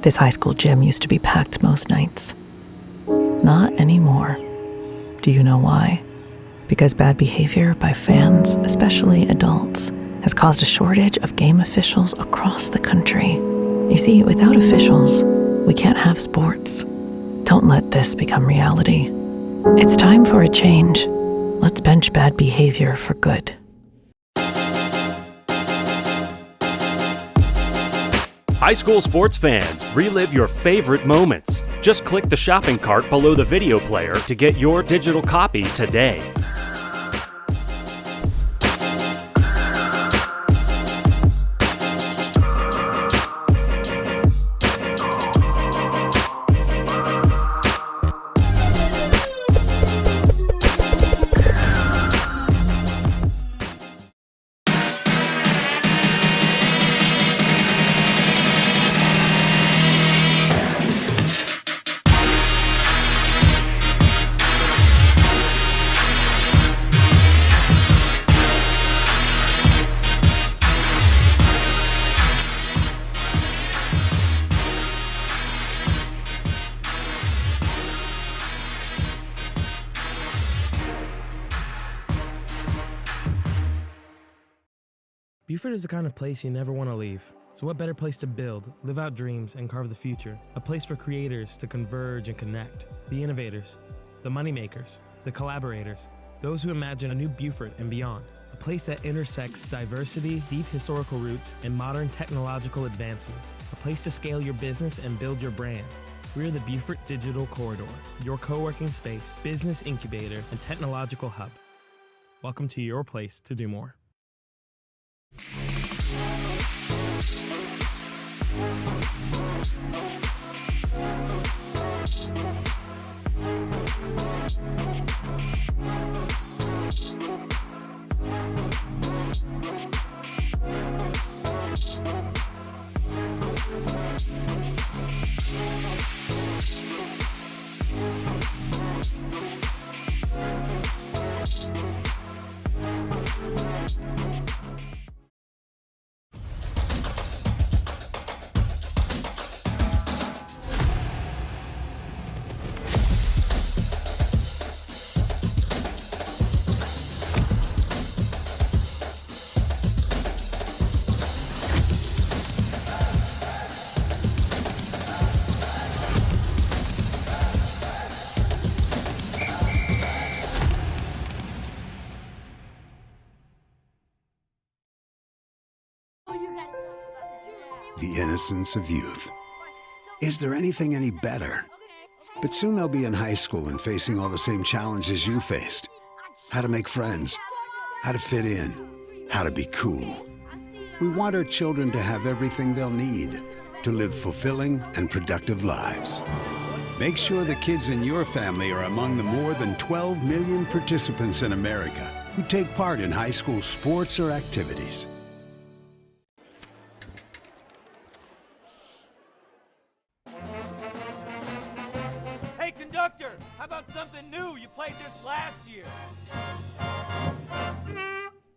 This high school gym used to be packed most nights. Not anymore. Do you know why? Because bad behavior by fans, especially adults, has caused a shortage of game officials across the country. You see, without officials, we can't have sports. Don't let this become reality. It's time for a change. Let's bench bad behavior for good. High school sports fans, relive your favorite moments. Just click the shopping cart below the video player to get your digital copy today. Beaufort is the kind of place you never want to leave. So what better place to build, live out dreams, and carve the future? A place for creators to converge and connect. The innovators, the moneymakers, the collaborators, those who imagine a new Beaufort and beyond. A place that intersects diversity, deep historical roots, and modern technological advancements. A place to scale your business and build your brand. We're the Beaufort Digital Corridor, your co-working space, business incubator, and technological hub. Welcome to your place to do more. The innocence of youth. Is there anything any better? But soon they'll be in high school and facing all the same challenges you faced. How to make friends, how to fit in, how to be cool. We want our children to have everything they'll need to live fulfilling and productive lives. Make sure the kids in your family are among the more than 12 million participants in America who take part in high school sports or activities. Hey, conductor, how about something new? You played this last year.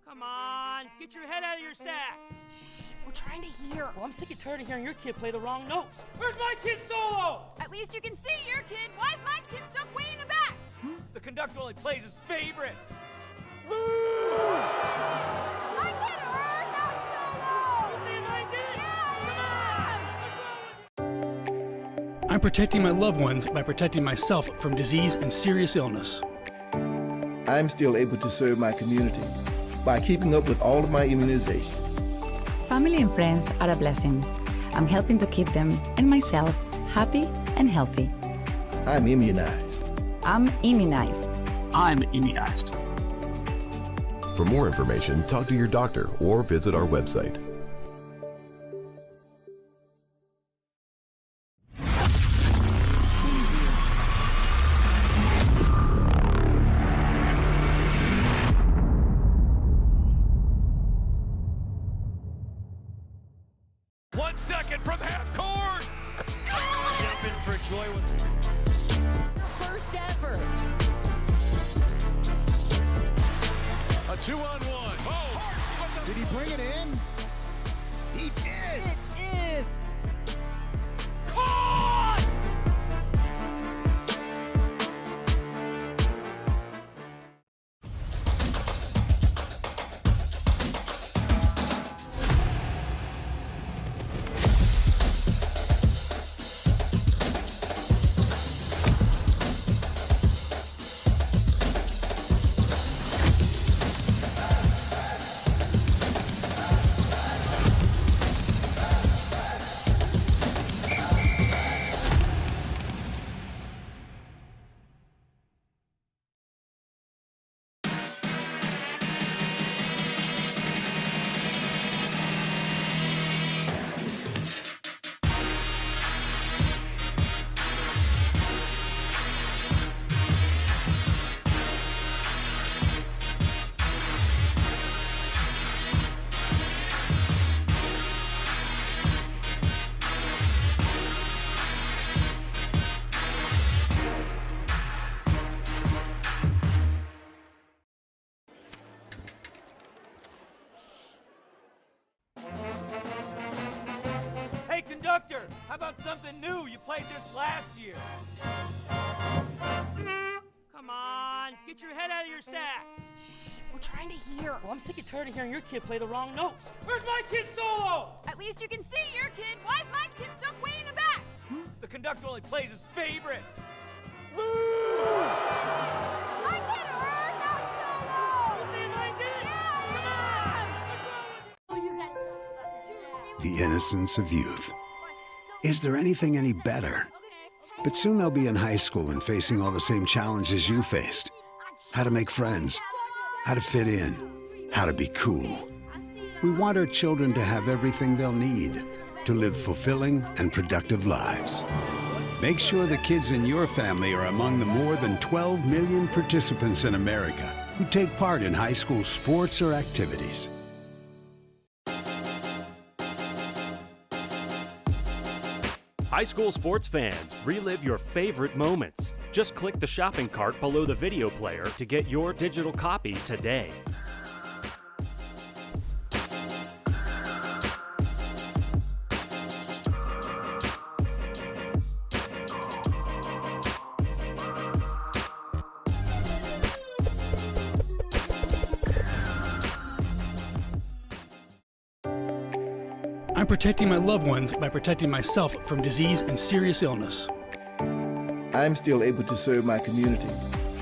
Come on, get your head out of your sacks. Shh, we're trying to hear. Well, I'm sick and tired of hearing your kid play the wrong notes. Where's my kid's solo? At least you can see your kid. Why is my kid stuck way in the back? The conductor only plays his favorite. My kid heard that solo! You saying I did? Yeah! I'm protecting my loved ones by protecting myself from disease and serious illness. I'm still able to serve my community by keeping up with all of my immunizations. Family and friends are a blessing. I'm helping to keep them and myself happy and healthy. I'm immunized. I'm immunized. I'm immunized. For more information, talk to your doctor or visit our website. From half court. Jumping for joy. First ever. A 2-on-1. Oh. Did he bring it in? He did. It is caught. doctor. How about something new? You played this last year. Come on, get your head out of your sacks. Shh, we're trying to hear. Well, I'm sick and tired of hearing your kid play the wrong notes. Where's my kid's solo? At least you can see your kid. Why is my kid stuck way in the back? The conductor only plays his favorite. My kid heard that solo! You saying I did? Yeah! Oh, you gotta talk about that. The innocence of youth. Is there anything any better? But soon they'll be in high school and facing all the same challenges you faced. How to make friends, how to fit in, how to be cool. We want our children to have everything they'll need to live fulfilling and productive lives. Make sure the kids in your family are among the more than 12 million participants in America who take part in high school sports or activities. High school sports fans, relive your favorite moments. Just click the shopping cart below the video player to get your digital copy today. I'm protecting my loved ones by protecting myself from disease and serious illness. I'm still able to serve my community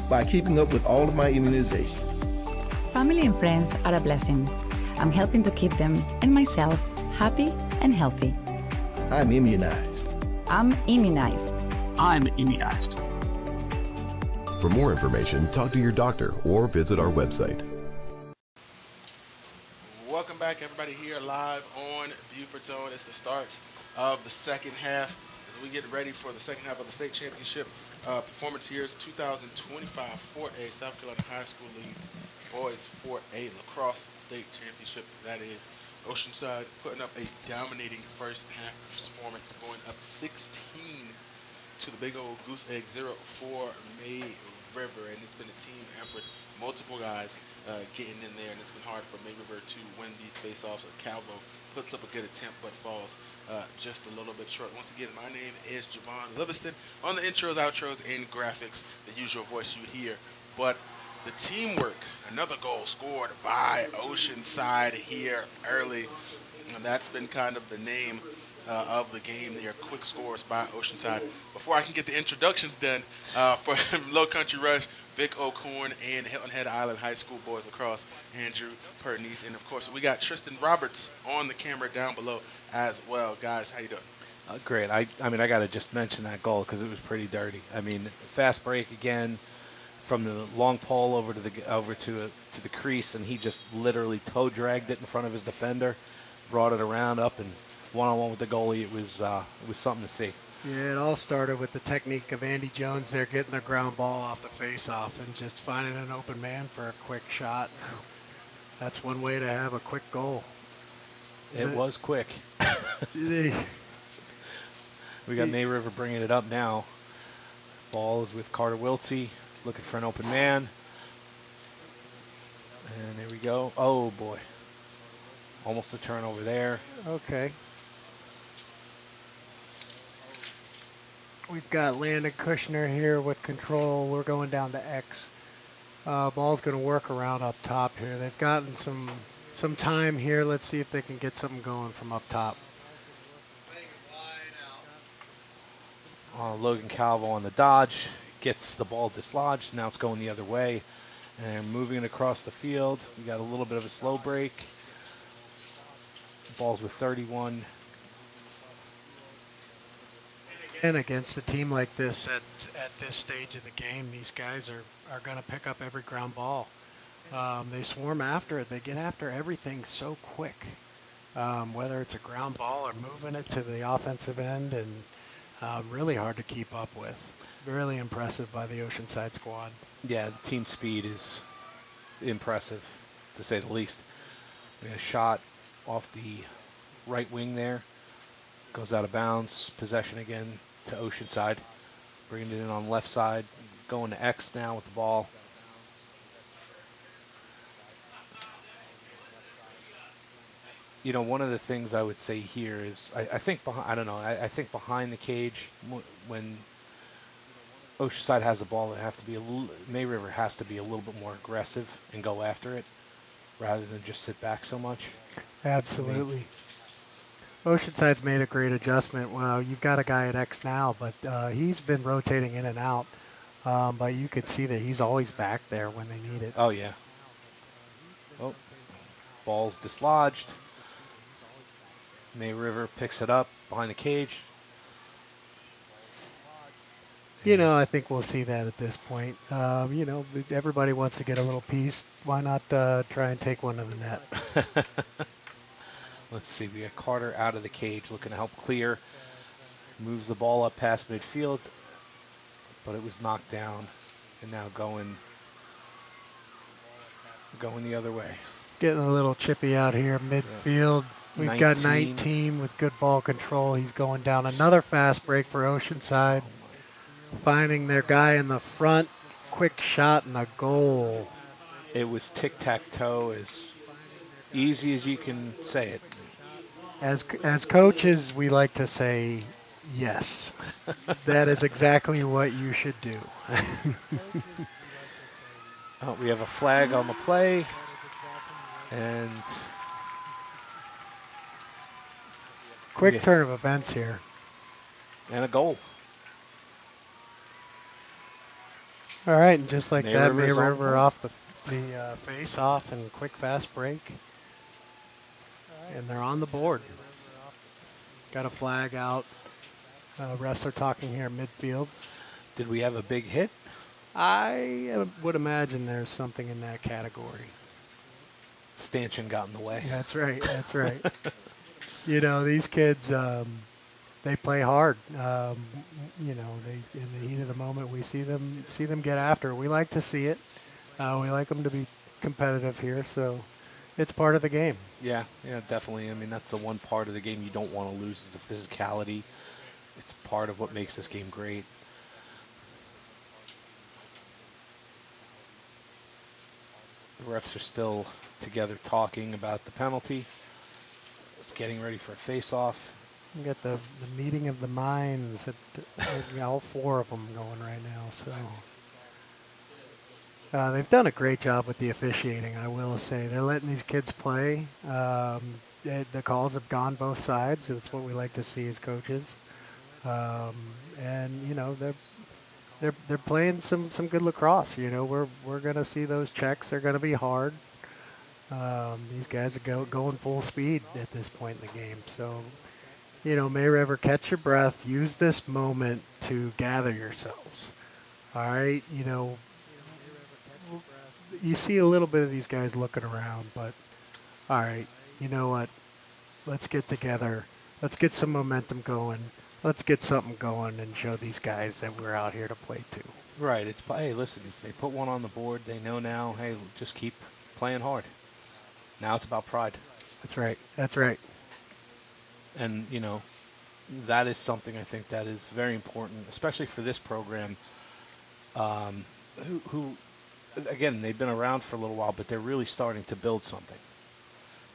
by keeping up with all of my immunizations. Family and friends are a blessing. I'm helping to keep them and myself happy and healthy. I'm immunized. I'm immunized. I'm immunized. For more information, talk to your doctor or visit our website. Welcome back, everybody, here live on Beaufort Zone. It's the start of the second half as we get ready for the second half of the state championship performance years 2025 4A South Carolina High School League Boys 4A Lacrosse State Championship. That is Oceanside putting up a dominating first half performance, going up 16 to the big old goose egg 0 for May River, and it's been a team effort. Multiple guys getting in there, and it's been hard for May River to win these face-offs as Calvo puts up a good attempt but falls just a little bit short. Once again, my name is Javon Livingston. On the intros, outros, and graphics, the usual voice you hear. But the teamwork, another goal scored by Oceanside here early, and that's been kind of the name of the game there. Quick scores by Oceanside. Before I can get the introductions done for Low Country Rush, Vic O'Corn, and Hilton Head Island High School Boys Lacrosse, Andrew Pernice. And, of course, we got Tristan Roberts on the camera down below as well. Guys, how you doing? Great. I mean, I got to just mention that goal because it was pretty dirty. I mean, fast break again from the long pole over to the crease, and he just literally toe dragged it in front of his defender, brought it around up, and one-on-one with the goalie. It was something to see. Yeah, it all started with the technique of Andy Jones there, getting the ground ball off the face-off and just finding an open man for a quick shot. That's one way to have a quick goal. It was quick. We got May River bringing it up now. Ball is with Carter Wiltsey, looking for an open man. And there we go. Oh, boy. Almost a turnover there. Okay. We've got Landon Kushner here with control. We're going down to X. Ball's going to work around up top here. They've gotten some time here. Let's see if they can get something going from up top. Logan Calvo on the dodge. Gets the ball dislodged. Now it's going the other way. And moving it across the field. We got a little bit of a slow break. Ball's with 31. And against a team like this at this stage of the game, these guys are going to pick up every ground ball. They swarm after it. They get after everything so quick, whether it's a ground ball or moving it to the offensive end, and really hard to keep up with. Really impressive by the Oceanside squad. Yeah, the team speed is impressive, to say the least. We had a shot off the right wing there. Goes out of bounds. Possession again to Oceanside. Bringing it in on the left side. Going to X now with the ball. one of the things I would say here is I think I don't know. I think behind the cage when Oceanside has the ball, it have to be May River has to be a little bit more aggressive and go after it rather than just sit back so much. Absolutely. Oceanside's made a great adjustment. Well, you've got a guy at X now, but he's been rotating in and out. But you could see that he's always back there when they need it. Oh, yeah. Oh, ball's dislodged. May River picks it up behind the cage. I think we'll see that at this point. Everybody wants to get a little piece. Why not try and take one to the net? Let's see. We got Carter out of the cage looking to help clear. Moves the ball up past midfield, but it was knocked down and now going the other way. Getting a little chippy out here midfield. Yeah. We've got 19 with good ball control. He's going down. Another fast break for Oceanside. Finding their guy in the front. Quick shot and a goal. It was tic-tac-toe, as easy as you can say it. As coaches, we like to say, yes. That is exactly what you should do. Oh, we have a flag on the play. And quick turn of events here. And a goal. All right, and just like May that, River's May River off the face-off and quick fast break. And they're on the board. Got a flag out. Refs are talking here midfield. Did we have a big hit? I would imagine there's something in that category. Stanchion got in the way. That's right. That's right. These kids, they play hard. They in the heat of the moment, we see them get after. We like to see it. We like them to be competitive here, so it's part of the game. Yeah, definitely. I mean, that's the one part of the game you don't want to lose is the physicality. It's part of what makes this game great. The refs are still together talking about the penalty. It's getting ready for a face-off. You got the meeting of the minds. All four of them going right now. So they've done a great job with the officiating, I will say. They're letting these kids play. The calls have gone both sides. That's what we like to see as coaches. They're playing some good lacrosse. We're going to see those checks. They're going to be hard. These guys are going full speed at this point in the game. So, May River, catch your breath. Use this moment to gather yourselves. All right? You see a little bit of these guys looking around, but all right, you know what? Let's get together. Let's get some momentum going. Let's get something going and show these guys that we're out here to play too. Right. Hey, listen, if they put one on the board, they know now, hey, just keep playing hard. Now it's about pride. That's right. That's right. And, that is something I think that is very important, especially for this program, who, again, they've been around for a little while, but they're really starting to build something.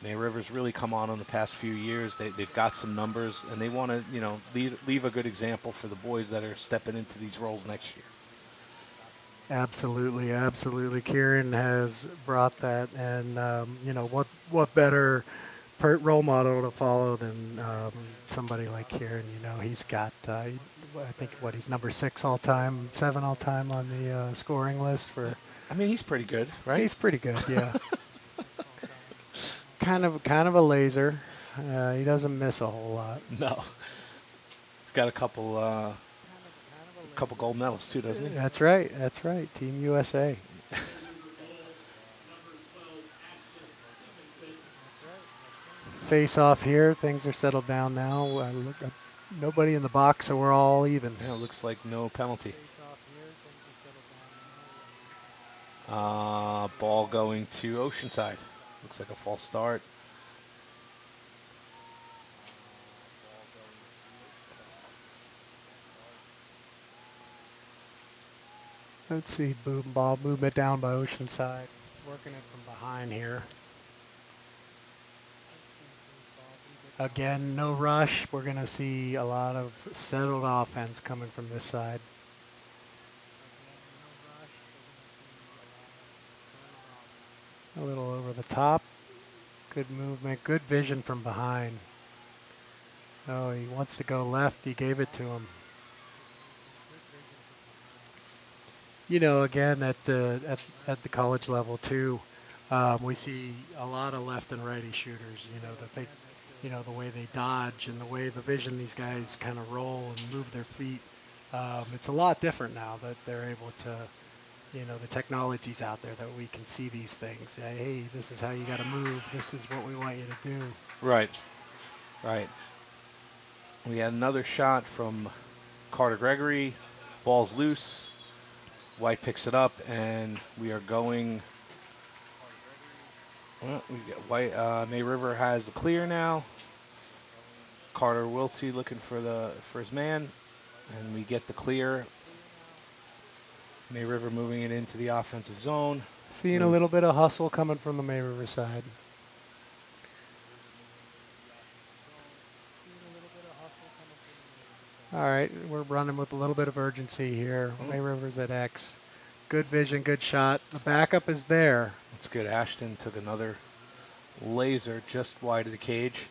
May River's really come on in the past few years. They've got some numbers, and they want to, leave a good example for the boys that are stepping into these roles next year. Absolutely, absolutely. Kieran has brought that, and what better role model to follow than somebody like Kieran? He's got, I think, he's number 6 all time, 7 all time on the scoring list for. I mean, he's pretty good, right? He's pretty good, yeah. kind of a laser. He doesn't miss a whole lot. No. He's got a couple gold medals too, doesn't he? That's right. That's right. Team USA. Face off here. Things are settled down now. Nobody in the box, so we're all even. Yeah, it looks like no penalty. Ball going to Oceanside. Looks like a false start. Let's see, ball movement down by Oceanside. Working it from behind here. Again, no rush. We're going to see a lot of settled offense coming from this side. A little over the top. Good movement. Good vision from behind. Oh, he wants to go left. He gave it to him. You know, again, at the college level too, we see a lot of left and righty shooters. You know, the way they dodge and the way the vision these guys kind of roll and move their feet. It's a lot different now that they're able to, the technology's out there that we can see these things. Hey, this is how you got to move. This is what we want you to do. Right. We had another shot from Carter Gregory. Ball's loose. White picks it up, and we are going. Well, we got White. May River has the clear now. Carter Wiltsey looking for his man, and we get the clear. May River moving it into the offensive zone. Seeing a little bit of hustle coming from the May River side. All right, we're running with a little bit of urgency here. May River's at X. Good vision, good shot. The backup is there. That's good. Ashton took another laser just wide of the cage.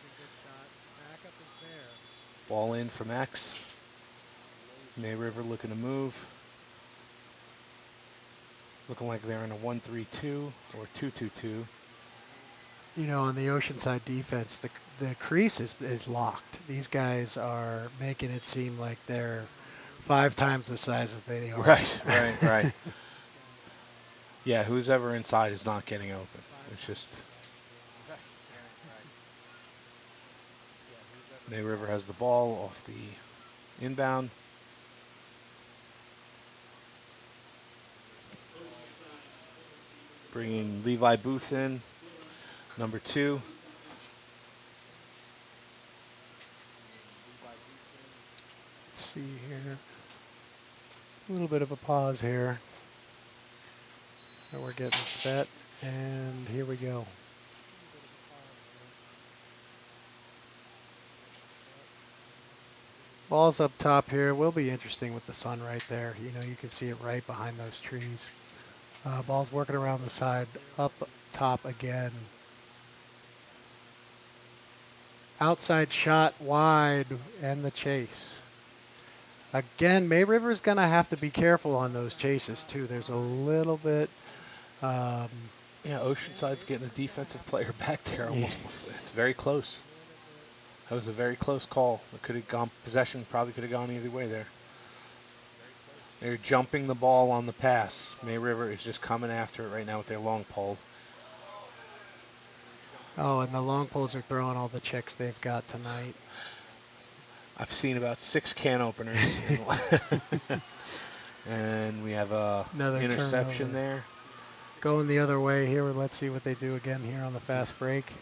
Ball in from X. May River looking to move. Looking like they're in a 1-3-2 or 2-2-2. You know, on the Oceanside defense, the crease is locked. These guys are making it seem like they're 5 times the size as they are. Right. Yeah, who's ever inside is not getting open. It's just May River has the ball off the inbound. Bringing Levi Booth in, number 2. Let's see here. A little bit of a pause here. And we're getting set, and here we go. Ball's up top here. Will be interesting with the sun right there. You know, you can see it right behind those trees. Ball's working around the side, up top again. Outside shot wide, and the chase. Again, May River's going to have to be careful on those chases, too. There's a little bit... yeah, Oceanside's getting a defensive player back there almost. Yeah. It's very close. That was a very close call. It could have gone, possession probably could have gone either way there. They're jumping the ball on the pass. May River is just coming after it right now with their long pole. Oh, and the long poles are throwing all the checks they've got tonight. I've seen about 6 can openers. And we have another interception turnover there. Going the other way here. Let's see what they do again here on the fast break.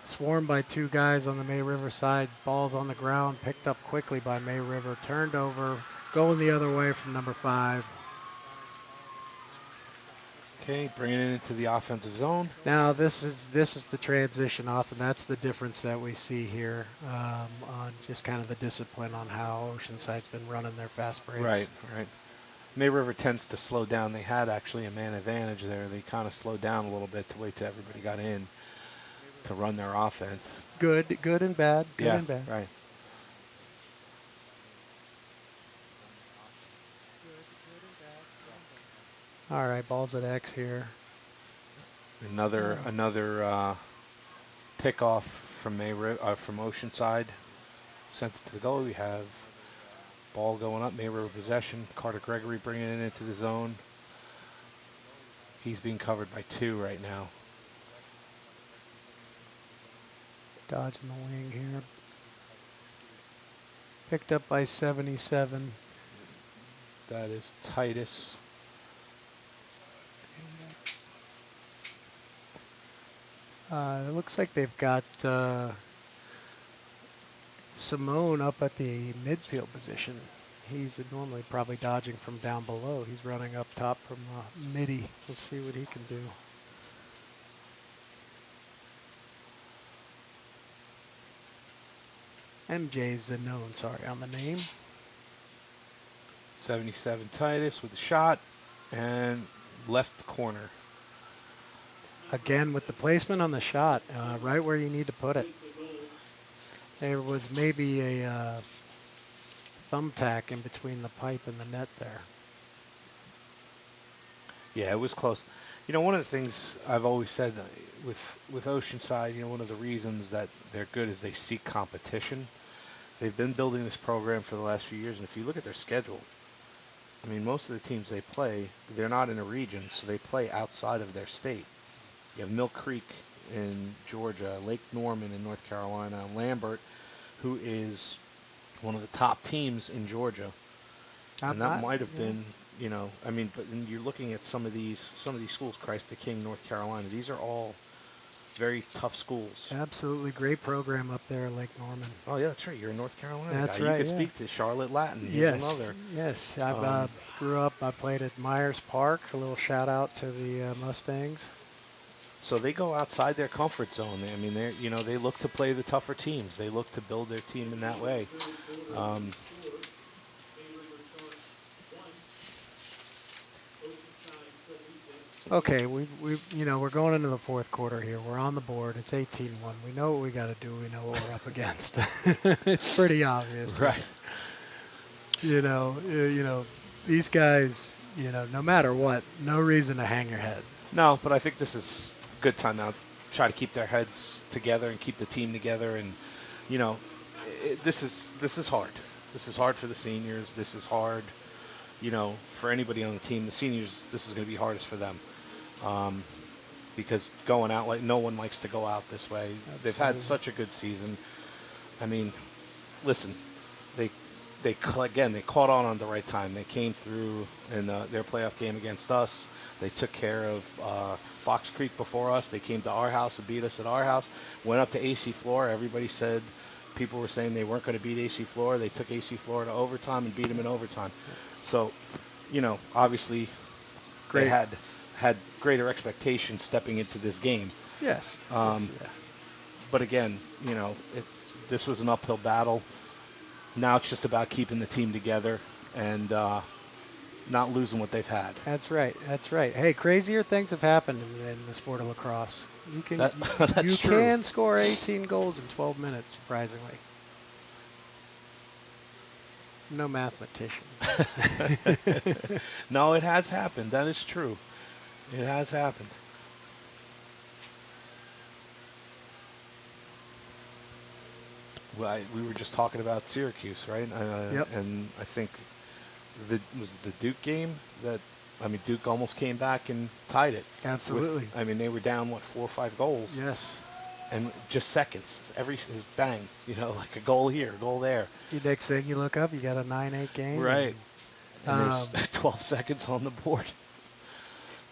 Swarmed by 2 guys on the May River side. Ball's on the ground, picked up quickly by May River, turned over, going the other way from number 5. Okay, bringing it into the offensive zone. Now this is the transition off, and that's the difference that we see here on just kind of the discipline on how Oceanside's been running their fast breaks. Right. May River tends to slow down. They had actually a man advantage there. They kind of slowed down a little bit to wait till everybody got in to run their offense. Good and bad. Good and bad. Right. All right, ball's at X here. Another pick-off from from Oceanside. Sent it to the goal. We have ball going up. May River possession. Carter Gregory bringing it into the zone. He's being covered by 2 right now. Dodging the wing here. Picked up by 77. That is Titus. It looks like they've got Simone up at the midfield position. He's normally probably dodging from down below. He's running up top from midi. Let's see what he can do. MJ Zanone, sorry, on the name. 77 Titus with the shot and left corner. Again with the placement on the shot, right where you need to put it. There was maybe a thumbtack in between the pipe and the net there. Yeah, it was close. You know, one of the things I've always said with Oceanside, you know, one of the reasons that they're good is they seek competition. They've been building this program for the last few years, and if you look at their schedule, I mean, most of the teams they play, they're not in a region, so they play outside of their state. You have Mill Creek in Georgia, Lake Norman in North Carolina, Lambert, who is one of the top teams in Georgia. And that might have been, you know, I mean, but then you're looking at some of these schools, Christ the King, North Carolina. These are all very tough schools. Absolutely great program up there at Lake Norman. Oh, yeah, that's right. You're in North Carolina. That's guy. right. You could yeah. speak to Charlotte Latin. Yes. I grew up, I played at Myers Park. A little shout out to the Mustangs. So they go outside their comfort zone. I mean, they look to play the tougher teams. They look to build their team in that way. Okay, we're going into the fourth quarter here. We're on the board. It's 18-1. We know what we got to do. We know what we're up against. It's pretty obvious, right? You know, these guys. You know, no matter what, no reason to hang your head. No, but I think this is a good time now to try to keep their heads together and keep the team together. And you know, this is hard. This is hard for the seniors. This is hard, you know, for anybody on the team. The seniors, this is going to be hardest for them. Because going out, like, no one likes to go out this way. Absolutely. They've had such a good season. I mean, listen, they caught on the right time. They came through in their playoff game against us. They took care of Fox Creek before us. They came to our house and beat us at our house. Went up to AC Flora. Everybody said, people were saying they weren't going to beat AC Flora. They took AC Flora to overtime and beat them in overtime. So, you know, obviously, they had greater expectations stepping into this game. Yes. But again, you know, this was an uphill battle. Now it's just about keeping the team together and not losing what they've had. That's right. Hey, crazier things have happened in the sport of lacrosse. You can score 18 goals in 12 minutes, surprisingly. No mathematician. No, it has happened. That is true. It has happened. Well, we were just talking about Syracuse, right? Yep. And I think was the Duke game Duke almost came back and tied it. Absolutely. They were down 4 or 5 goals. Yes. And just seconds. It was bang, you know, like a goal here, a goal there. Next thing you look up, you got a 9-8 game. Right. And there's 12 seconds on the board.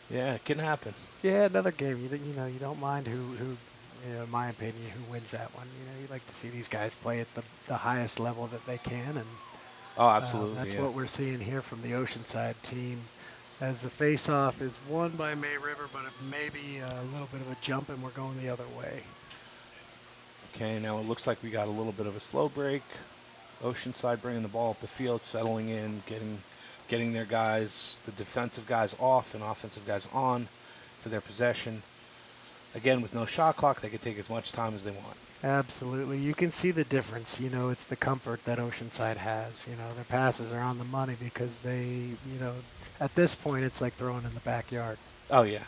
Yeah, it can happen. Yeah, another game. You don't mind who in my opinion, who wins that one. You know, you like to see these guys play at the highest level that they can, and absolutely. That's what we're seeing here from the Oceanside team. As the face-off is won by May River, but it may be a little bit of a jump, and we're going the other way. Okay, now it looks like we got a little bit of a slow break. Oceanside bringing the ball up the field, settling in, getting their guys, the defensive guys off and offensive guys on for their possession. Again, with no shot clock, they can take as much time as they want. Absolutely. You can see the difference. You know, it's the comfort that Oceanside has. You know, their passes are on the money because they, you know, at this point, it's like throwing in the backyard. Oh, yeah.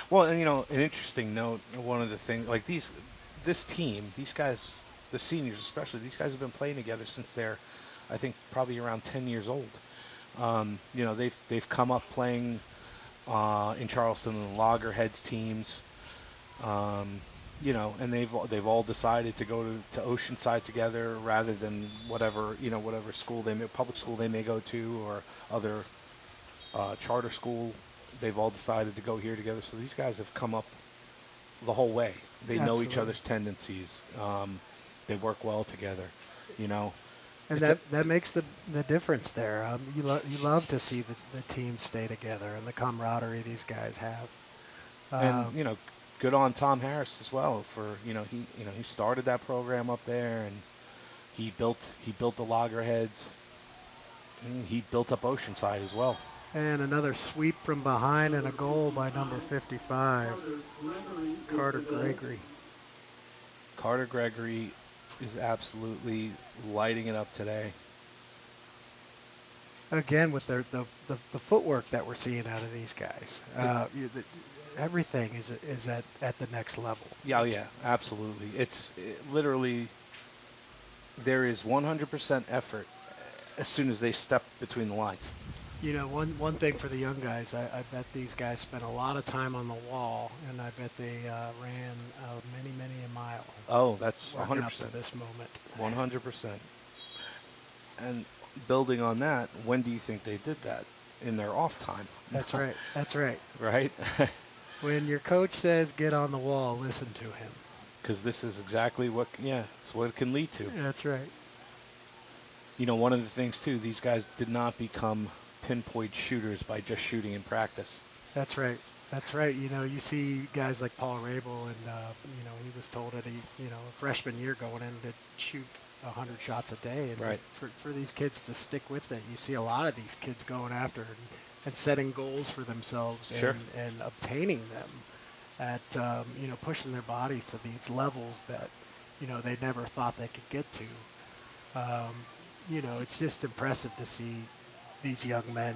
Well, and, you know, an interesting note, one of the things, like this team, these guys, the seniors especially, these guys have been playing together since they're, I think, probably around 10 years old. You know, they've come up playing in Charleston and the Loggerheads teams. You know, and they've all decided to go to Oceanside together rather than whatever school public school they may go to or other charter school. They've all decided to go here together. So these guys have come up the whole way. They know each other's tendencies. They work well together, you know. And that makes the difference there. You love to see the team stay together and the camaraderie these guys have. And, you know, good on Tom Harris as well for, he started that program up there, and He built the loggerheads. And he built up Oceanside as well. And another sweep from behind and a goal by number 55, Carter Gregory. Carter Gregory is absolutely lighting it up today. Again, with the footwork that we're seeing out of these guys, everything is at the next level. Yeah, absolutely. It's literally, there is 100% effort as soon as they step between the lines. You know, one thing for the young guys, I bet these guys spent a lot of time on the wall, and I bet they ran many a mile. Oh, that's working 100%. up to this moment. 100%. And building on that, when do you think they did that? In their off time. That's right. That's right. Right? When your coach says get on the wall, listen to him. Because this is exactly it's what it can lead to. That's right. You know, one of the things, too, these guys did not become pinpoint shooters by just shooting in practice. That's right. That's right. You know, you see guys like Paul Rabel, and, you know, he was told that freshman year going in to shoot 100 shots a day. And right. For these kids to stick with it, you see a lot of these kids going after and setting goals for themselves sure. and obtaining them at, pushing their bodies to these levels that, they never thought they could get to. It's just impressive to see these young men,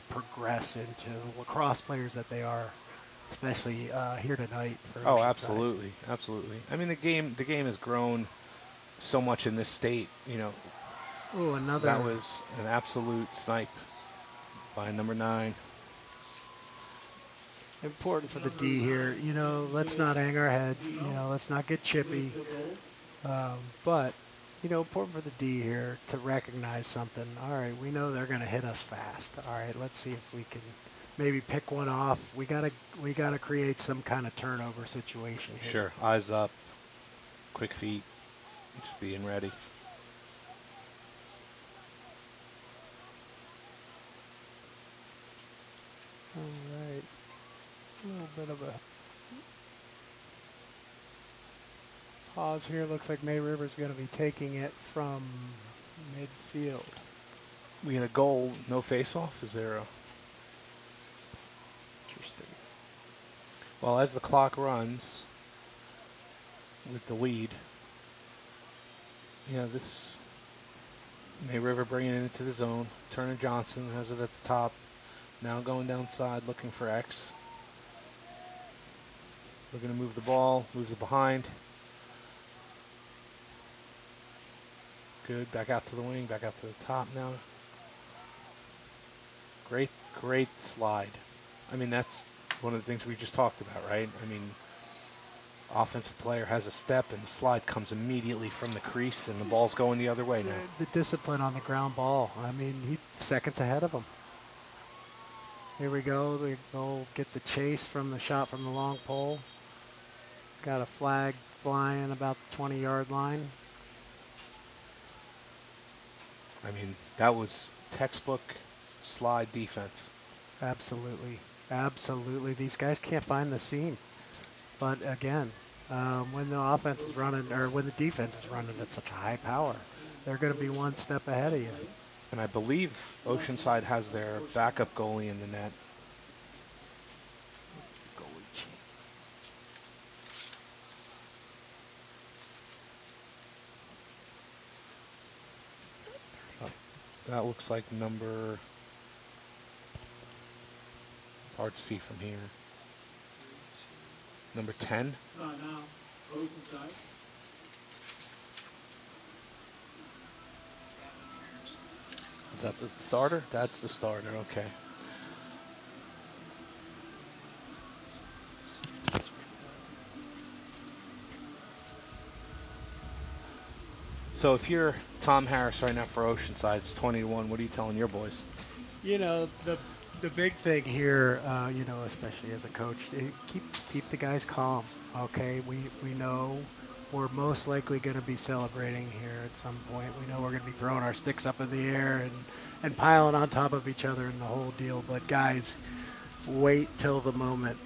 progress into the lacrosse players that they are, especially here tonight. For oh, Oceanside. Absolutely. I mean, the game has grown so much in this state, Oh, another. That was an absolute snipe by number 9. Important for the D here. Let's not hang our heads. Let's not get chippy. But important for the D here to recognize something. All right, we know they're going to hit us fast. All right, let's see if we can maybe pick one off. We gotta create some kind of turnover situation here. Sure, eyes up, quick feet, just being ready. All right, a little bit of a pause here. Looks like May River's going to be taking it from midfield. We had a goal, no face-off. Is there a... Interesting. Well, as the clock runs with the lead, this May River bringing it into the zone. Turner Johnson has it at the top. Now going downside, looking for X. We're going to move the ball, moves it behind. Good, back out to the wing, back out to the top now. Great slide. I mean, that's one of the things we just talked about, right? I mean, offensive player has a step and the slide comes immediately from the crease and the ball's going the other way now. The discipline on the ground ball. I mean, he's seconds ahead of him. Here we go. They go get the chase from the shot from the long pole. Got a flag flying about the 20-yard line. I mean, that was textbook slide defense. Absolutely. Absolutely. These guys can't find the seam. But again, when the offense is running, or when the defense is running at such a high power, they're going to be one step ahead of you. And I believe Oceanside has their backup goalie in the net. That looks like number... It's hard to see from here. Number 10? Now, Oceanside. Is that the starter? That's the starter, okay. So if you're Tom Harris right now for Oceanside, it's 20-1. What are you telling your boys? The big thing here, especially as a coach, keep the guys calm. Okay, we know we're most likely going to be celebrating here at some point. We know we're going to be throwing our sticks up in the air and piling on top of each other and the whole deal. But guys, wait till the moment.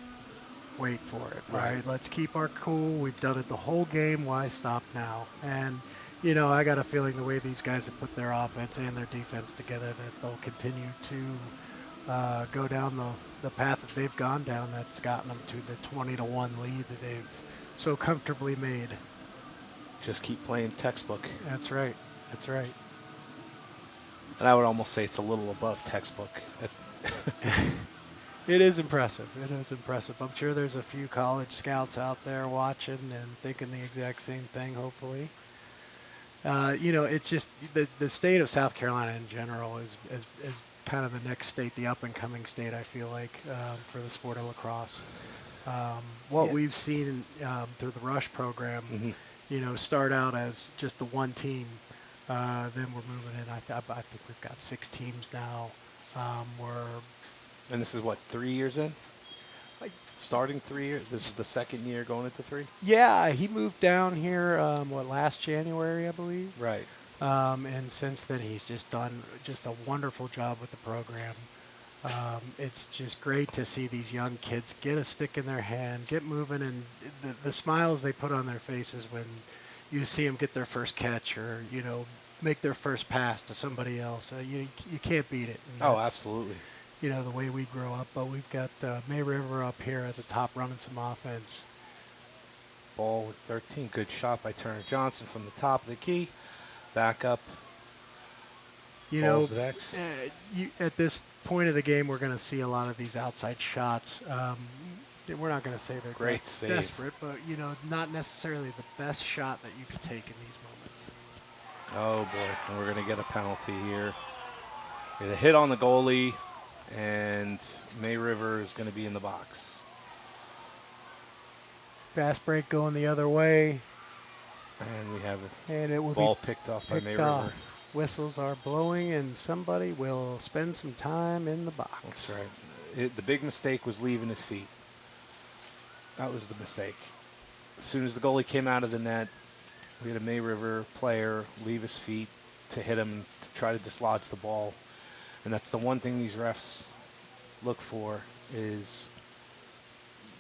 Wait for it. Right. All right. Let's keep our cool. We've done it the whole game. Why stop now? And you know, I got a feeling the way these guys have put their offense and their defense together that they'll continue to go down the path that they've gone down that's gotten them to the 20-1 lead that they've so comfortably made. Just keep playing textbook. That's right. That's right. And I would almost say it's a little above textbook. It is impressive. It is impressive. I'm sure there's a few college scouts out there watching and thinking the exact same thing, hopefully. You know, it's just the state of South Carolina in general is kind of the next state, the up-and-coming state, I feel like, for the sport of lacrosse. What we've seen through the Rush program, you know, start out as just the one team. Then we're moving in. I think we've got 6 teams now. And this is what, 3 years in? Starting 3 years? This is the second year going into 3? Yeah, he moved down here, last January, I believe. Right. And since then, he's just done just a wonderful job with the program. It's just great to see these young kids get a stick in their hand, get moving, and the smiles they put on their faces when you see them get their first catch or, you know, make their first pass to somebody else. You can't beat it. Oh, absolutely. You know, the way we grow up. But we've got May River up here at the top running some offense. Ball with 13. Good shot by Turner Johnson from the top of the key. Back up. You Balls know, at X. At this point of the game, we're going to see a lot of these outside shots. We're not going to say they're great save. Desperate, but, you know, not necessarily the best shot that you could take in these moments. Oh, boy. And we're going to get a penalty here. Get a hit on the goalie, and May River is going to be in the box. Fast break going the other way. And we have a ball picked off by May River. Whistles are blowing, and somebody will spend some time in the box. That's right. The big mistake was leaving his feet. That was the mistake. As soon as the goalie came out of the net, we had a May River player leave his feet to hit him to try to dislodge the ball. And that's the one thing these refs look for is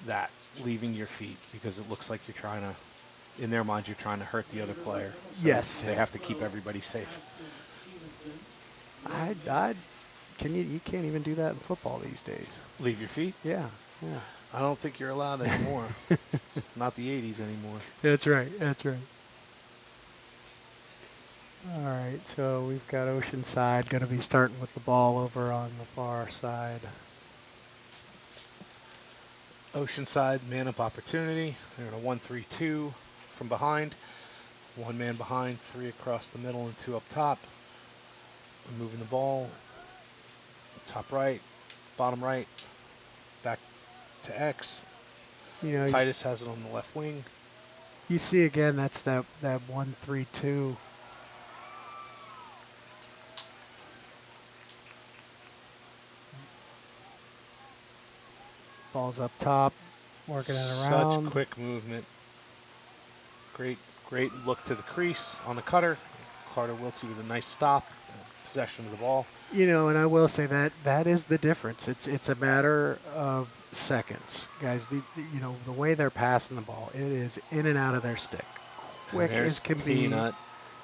that, leaving your feet, because it looks like you're trying to, in their minds, you're trying to hurt the other player. So yes. They have to keep everybody safe. You can't even do that in football these days. Leave your feet? Yeah. I don't think you're allowed anymore. Not the 80s anymore. That's right. All right, so we've got Oceanside going to be starting with the ball over on the far side. Oceanside, man-up opportunity. They're in a 1-3-2 from behind. 1 man behind, 3 across the middle, and 2 up top. We're moving the ball. Top right, bottom right, back to X. You know, Titus has it on the left wing. You see again, that's that 1-3-2. Ball's up top, working it around. Such quick movement. Great look to the crease on the cutter. Carter Wiltsey with a nice stop, possession of the ball. You know, and I will say that is the difference. It's a matter of seconds, guys. You know, the way they're passing the ball, it is in and out of their stick, quick as can be. Peanut.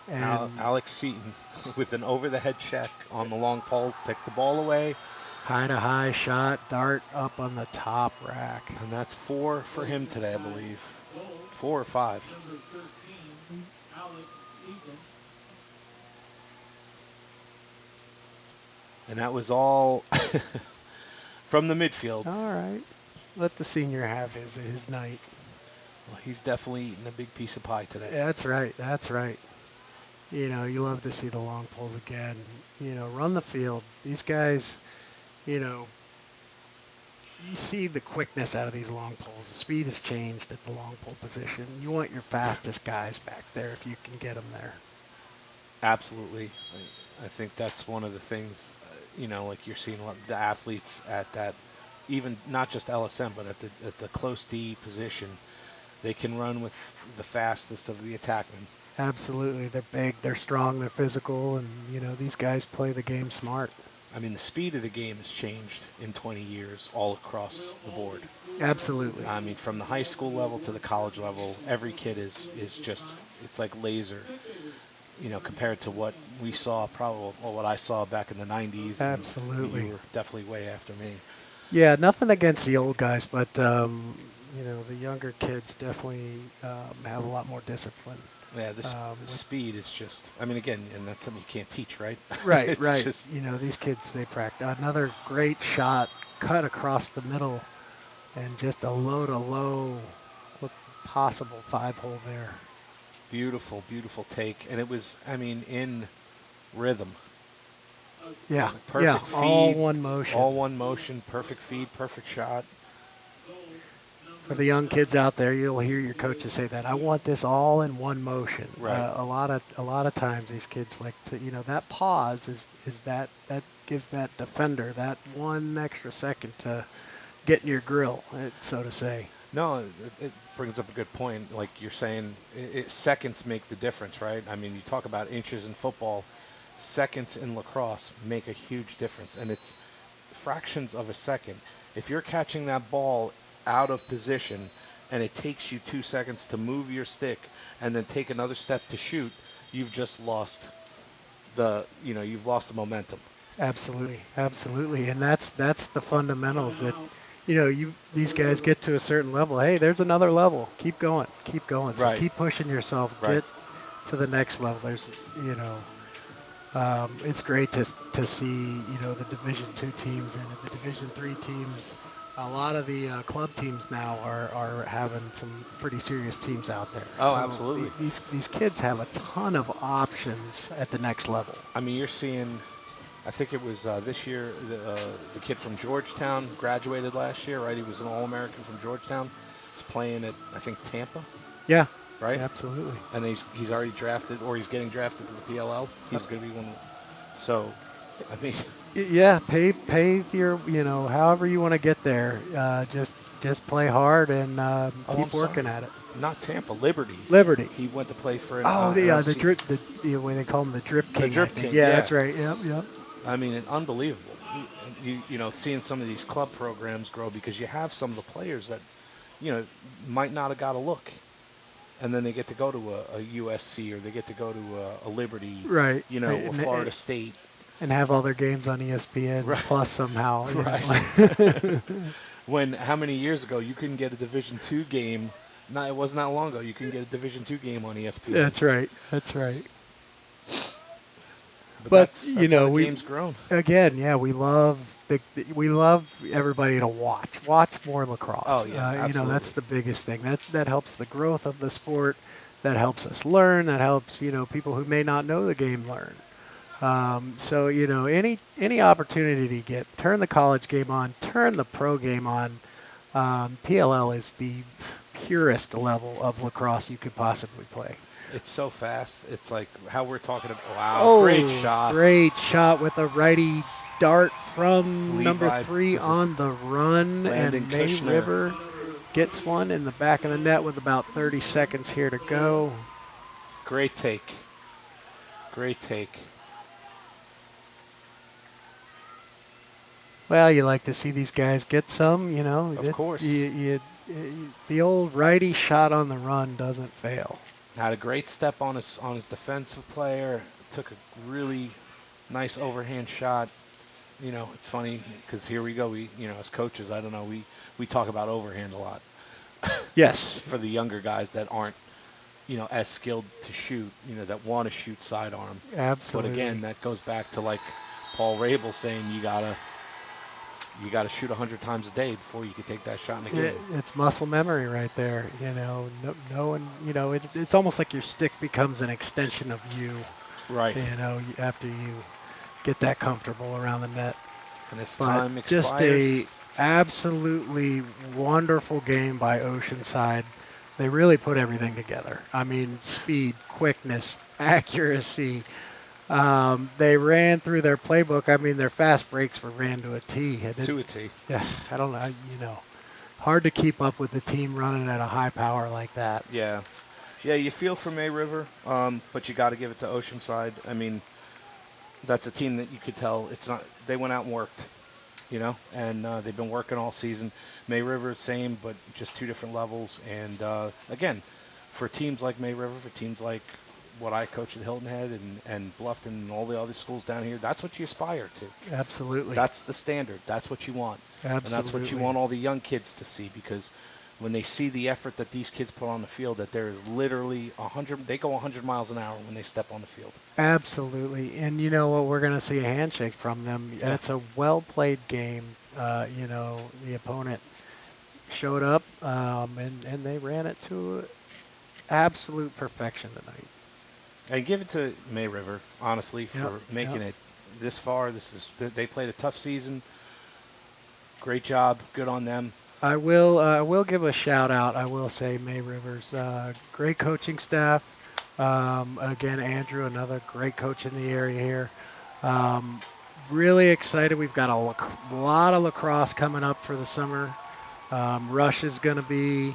And Alex Seaton with an over-the-head check on the long pole, take the ball away. High shot, dart up on the top rack. And that's 4 for him today, I believe. 4 or 5. And that was all from the midfield. All right. Let the senior have his night. Well, he's definitely eating a big piece of pie today. That's right. You know, you love to see the long poles again. You know, run the field. These guys, you know, you see the quickness out of these long poles. The speed has changed at the long pole position. You want your fastest guys back there if you can get them there. Absolutely. I think that's one of the things, you know, like you're seeing a lot of the athletes at that, even not just LSM, but at the close D position, they can run with the fastest of the attackmen. Absolutely. They're big, they're strong, they're physical, and, you know, these guys play the game smart. I mean, the speed of the game has changed in 20 years all across the board. Absolutely. I mean, from the high school level to the college level, every kid is just, it's like laser. compared to what we saw probably, or what I saw back in the 90s. Absolutely. And you were definitely way after me. Yeah, nothing against the old guys, but the younger kids definitely have a lot more discipline. Yeah, the speed is just, again, and that's something you can't teach, right? Right, It's right. just, These kids, they practice. Another great shot, cut across the middle, and just a low, look possible 5-hole there. beautiful, beautiful take. And it was, in rhythm. Yeah, Perfect feed. all one motion. All one motion, perfect feed, perfect shot. For the young kids out there, you'll hear your coaches say that. I want this all in one motion. Right. A lot of times these kids like to, that pause is that gives that defender that one extra second to get in your grill, so to say. No, it brings up a good point. Like you're saying, seconds make the difference, right? You talk about inches in football. Seconds in lacrosse make a huge difference, and it's fractions of a second. If you're catching that ball out of position and it takes you 2 seconds to move your stick and then take another step to shoot, you've just lost you've lost the momentum. Absolutely, and that's the fundamentals that these guys get to a certain level. Hey, there's another level. Keep going. So Right. keep pushing yourself. Right. Get to the next level. There's it's great to see the Division II teams and the Division III teams. A lot of the club teams now are having some pretty serious teams out there. Oh, So absolutely. These kids have a ton of options at the next level. You're seeing, I think it was this year, the kid from Georgetown graduated last year, right? He was an All-American from Georgetown. He's playing at, I think, Tampa. Yeah. Right? Absolutely. And he's already drafted, or he's getting drafted to the PLL. He's going to be one of the, so, Yeah, pay your, however you want to get there. Just play hard and keep working at it. Not Tampa, Liberty. Liberty. He went to play for an the drip, the way they call him, the Drip King. The Drip King. Yeah, that's right. Yep. Unbelievable. Seeing some of these club programs grow, because you have some of the players that, might not have got a look. And then they get to go to a USC, or they get to go to a Liberty, right? Or Florida State, and have all their games on ESPN Plus somehow. Right. When how many years ago you couldn't get a Division II game? It wasn't that long ago. You couldn't get a Division II game on ESPN. That's right. But that's how the game's grown. Again, we love everybody to watch more lacrosse. Oh yeah, absolutely. That's the biggest thing. That helps the growth of the sport. That helps us learn. That helps people who may not know the game learn. So any opportunity to turn the college game on, turn the pro game on. PLL is the purest level of lacrosse you could possibly play. It's so fast. It's like how we're talking about. Wow, great shot. Great shot with a righty dart from Levi, number 3 on the run. Landon and May Kushner. River gets one in the back of the net with about 30 seconds here to go. Great take. Well, you like to see these guys get some, Of course. The old righty shot on the run doesn't fail. Had a great step on his defensive player. Took a really nice overhand shot. It's funny because here we go. We, as coaches, I don't know. We talk about overhand a lot. Yes. For the younger guys that aren't, as skilled to shoot. That want to shoot sidearm. Absolutely. But again, that goes back to like Paul Rabel saying you gotta shoot 100 times a day before you can take that shot in the game. It's muscle memory right there. No one. It's almost like your stick becomes an extension of you. Right. After you get that comfortable around the net. And as time expires. Just a absolutely wonderful game by Oceanside. They really put everything together. Speed, quickness, accuracy. They ran through their playbook. Their fast breaks were ran to a T. To a T. Yeah, I don't know. Hard to keep up with the team running at a high power like that. Yeah. Yeah, you feel for May River, but you got to give it to Oceanside. That's a team that you could tell it's not. They went out and worked, and they've been working all season. May River, same, but just two different levels. And again, for teams like May River, for teams like what I coach at Hilton Head and Bluffton and all the other schools down here, that's what you aspire to. Absolutely. That's the standard. That's what you want. Absolutely. And that's what you want all the young kids to see, because when they see the effort that these kids put on the field, that there is literally they go 100 miles an hour when they step on the field. Absolutely. And you know what, we're going to see a handshake from them. Yeah. That's a well-played game. The opponent showed up, and they ran it to absolute perfection tonight. And give it to May River, honestly, for making it this far. They played a tough season. Great job. Good on them. I will give a shout out. I will say May River's great coaching staff. Again, Andrew, another great coach in the area here. Really excited. We've got a lot of lacrosse coming up for the summer. Rush is going to be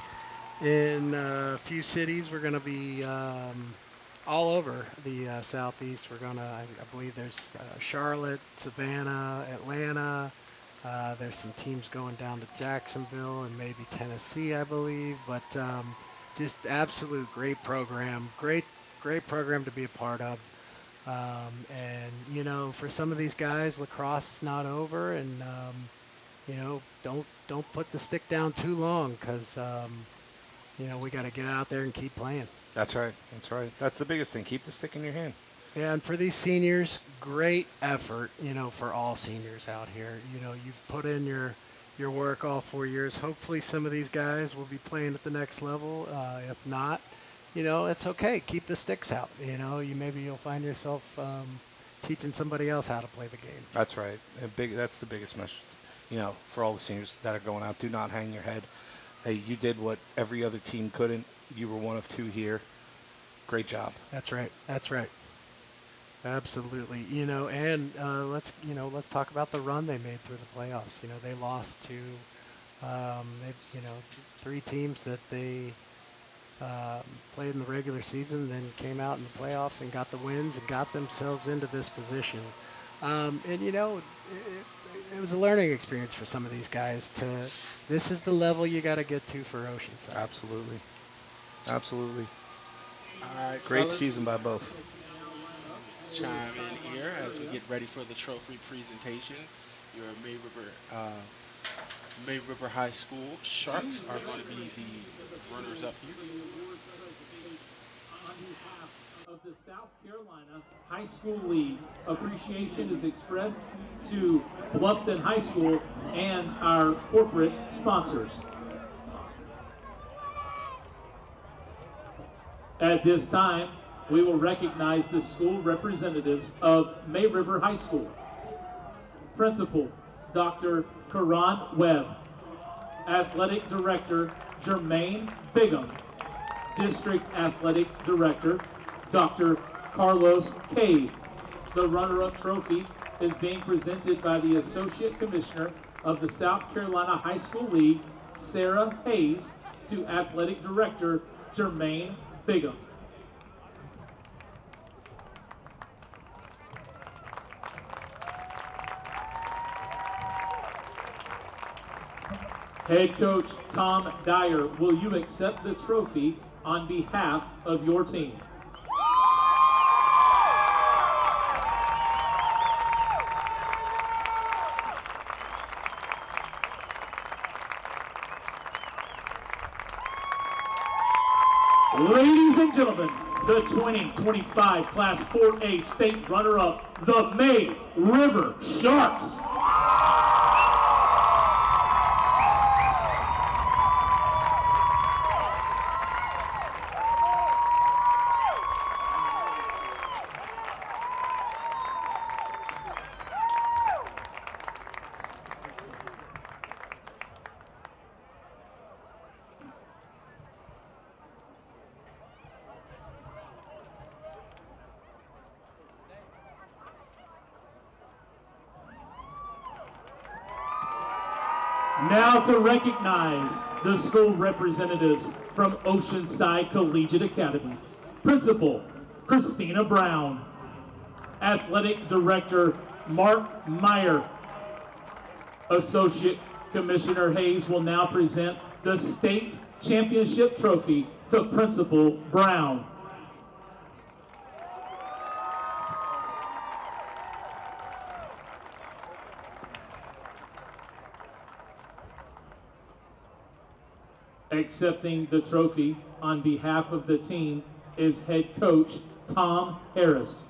in a few cities. We're going to be all over the southeast. We're going to, I believe there's Charlotte, Savannah, Atlanta. There's some teams going down to Jacksonville and maybe Tennessee, I believe. But just absolute great program. Great program to be a part of. And for some of these guys, lacrosse is not over, and don't put the stick down too long, because we got to get out there and keep playing. That's right. That's the biggest thing. Keep the stick in your hand. Yeah, and for these seniors, great effort, for all seniors out here. You've put in your work all 4 years. Hopefully some of these guys will be playing at the next level. If not, it's okay. Keep the sticks out. Maybe you'll find yourself teaching somebody else how to play the game. That's right. That's the biggest message, for all the seniors that are going out. Do not hang your head. Hey, you did what every other team couldn't. You were one of two here. Great job. That's right. Absolutely. Let's talk about the run they made through the playoffs. They lost to, three teams that they played in the regular season, then came out in the playoffs and got the wins and got themselves into this position. It was a learning experience for some of these guys. This is the level you got to get to for Oceanside. Absolutely. All right, Great fellas. season by both. Chime in here as we get ready for the trophy presentation. Your May River High School Sharks are going to be the runners up here. On behalf of the South Carolina High School League, appreciation is expressed to Bluffton High School and our corporate sponsors. At this time, we will recognize the school representatives of May River High School. Principal, Dr. Karan Webb. Athletic Director, Jermaine Bigham. District Athletic Director, Dr. Carlos Cade. The runner-up trophy is being presented by the Associate Commissioner of the South Carolina High School League, Sarah Hayes, to Athletic Director, Jermaine Bigham. Head coach Tom Dyer, will you accept the trophy on behalf of your team? Ladies and gentlemen, the 2025 Class 4A state runner-up, the May River Sharks. Now to recognize the school representatives from Oceanside Collegiate Academy. Principal, Christina Brown. Athletic Director, Mark Meyer. Associate Commissioner Hayes will now present the state championship trophy to Principal Brown. Accepting the trophy on behalf of the team is head coach Tom Harris.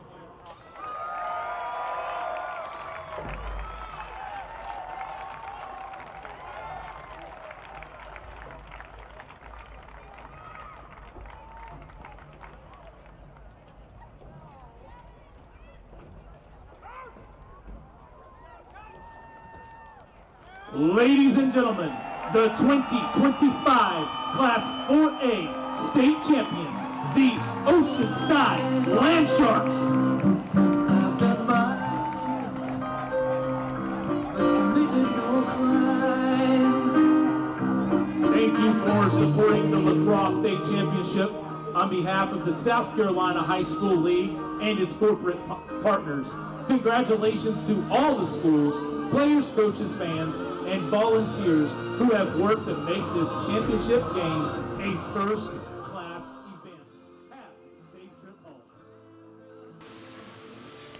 Ladies and gentlemen, the 2025 Class 4A state champions, the Oceanside Land Sharks. Thank you for supporting the Lacrosse State Championship on behalf of the South Carolina High School League and its corporate partners. Congratulations to all the schools, players, coaches, fans, and volunteers who have worked to make this championship game a first-class event. Have a safe trip home.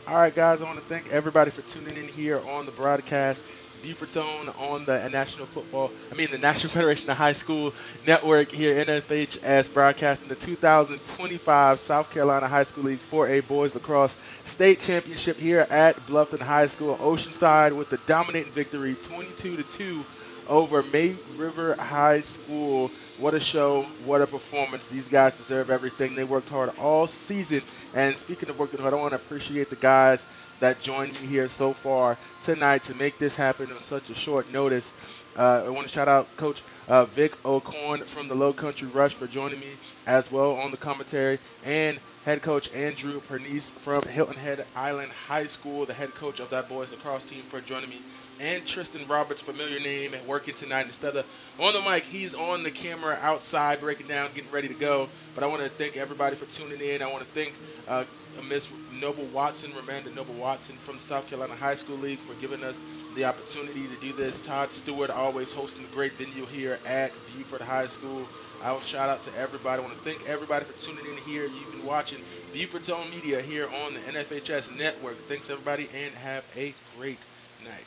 All right, guys, I want to thank everybody for tuning in here on the broadcast. It's Beaufort's own on the National Federation of High School Network here, NFHS, broadcasting the 2025 South Carolina High School League 4A Boys Lacrosse State Championship here at Bluffton High School, Oceanside, with the dominating victory, 22-2 over May River High School. What a show, what a performance. These guys deserve everything. They worked hard all season. And speaking of working hard, I want to appreciate the guys that joined me here so far tonight to make this happen on such a short notice. I want to shout out Coach Vic O'Corn from the Low Country Rush for joining me as well on the commentary, and head coach Andrew Pernice from Hilton Head Island High School, the head coach of that boys lacrosse team, for joining me, and Tristan Roberts, familiar name, working tonight instead of on the mic. He's on the camera outside breaking down, getting ready to go. But I want to thank everybody for tuning in. I want to thank Miss Noble Watson, Ramanda Noble Watson from the South Carolina High School League, for giving us the opportunity to do this. Todd Stewart always hosting the great venue here at Beaufort High School. I will shout out to everybody. I want to thank everybody for tuning in here. You've been watching Beaufort's own media here on the NFHS network. Thanks, everybody, and have a great night.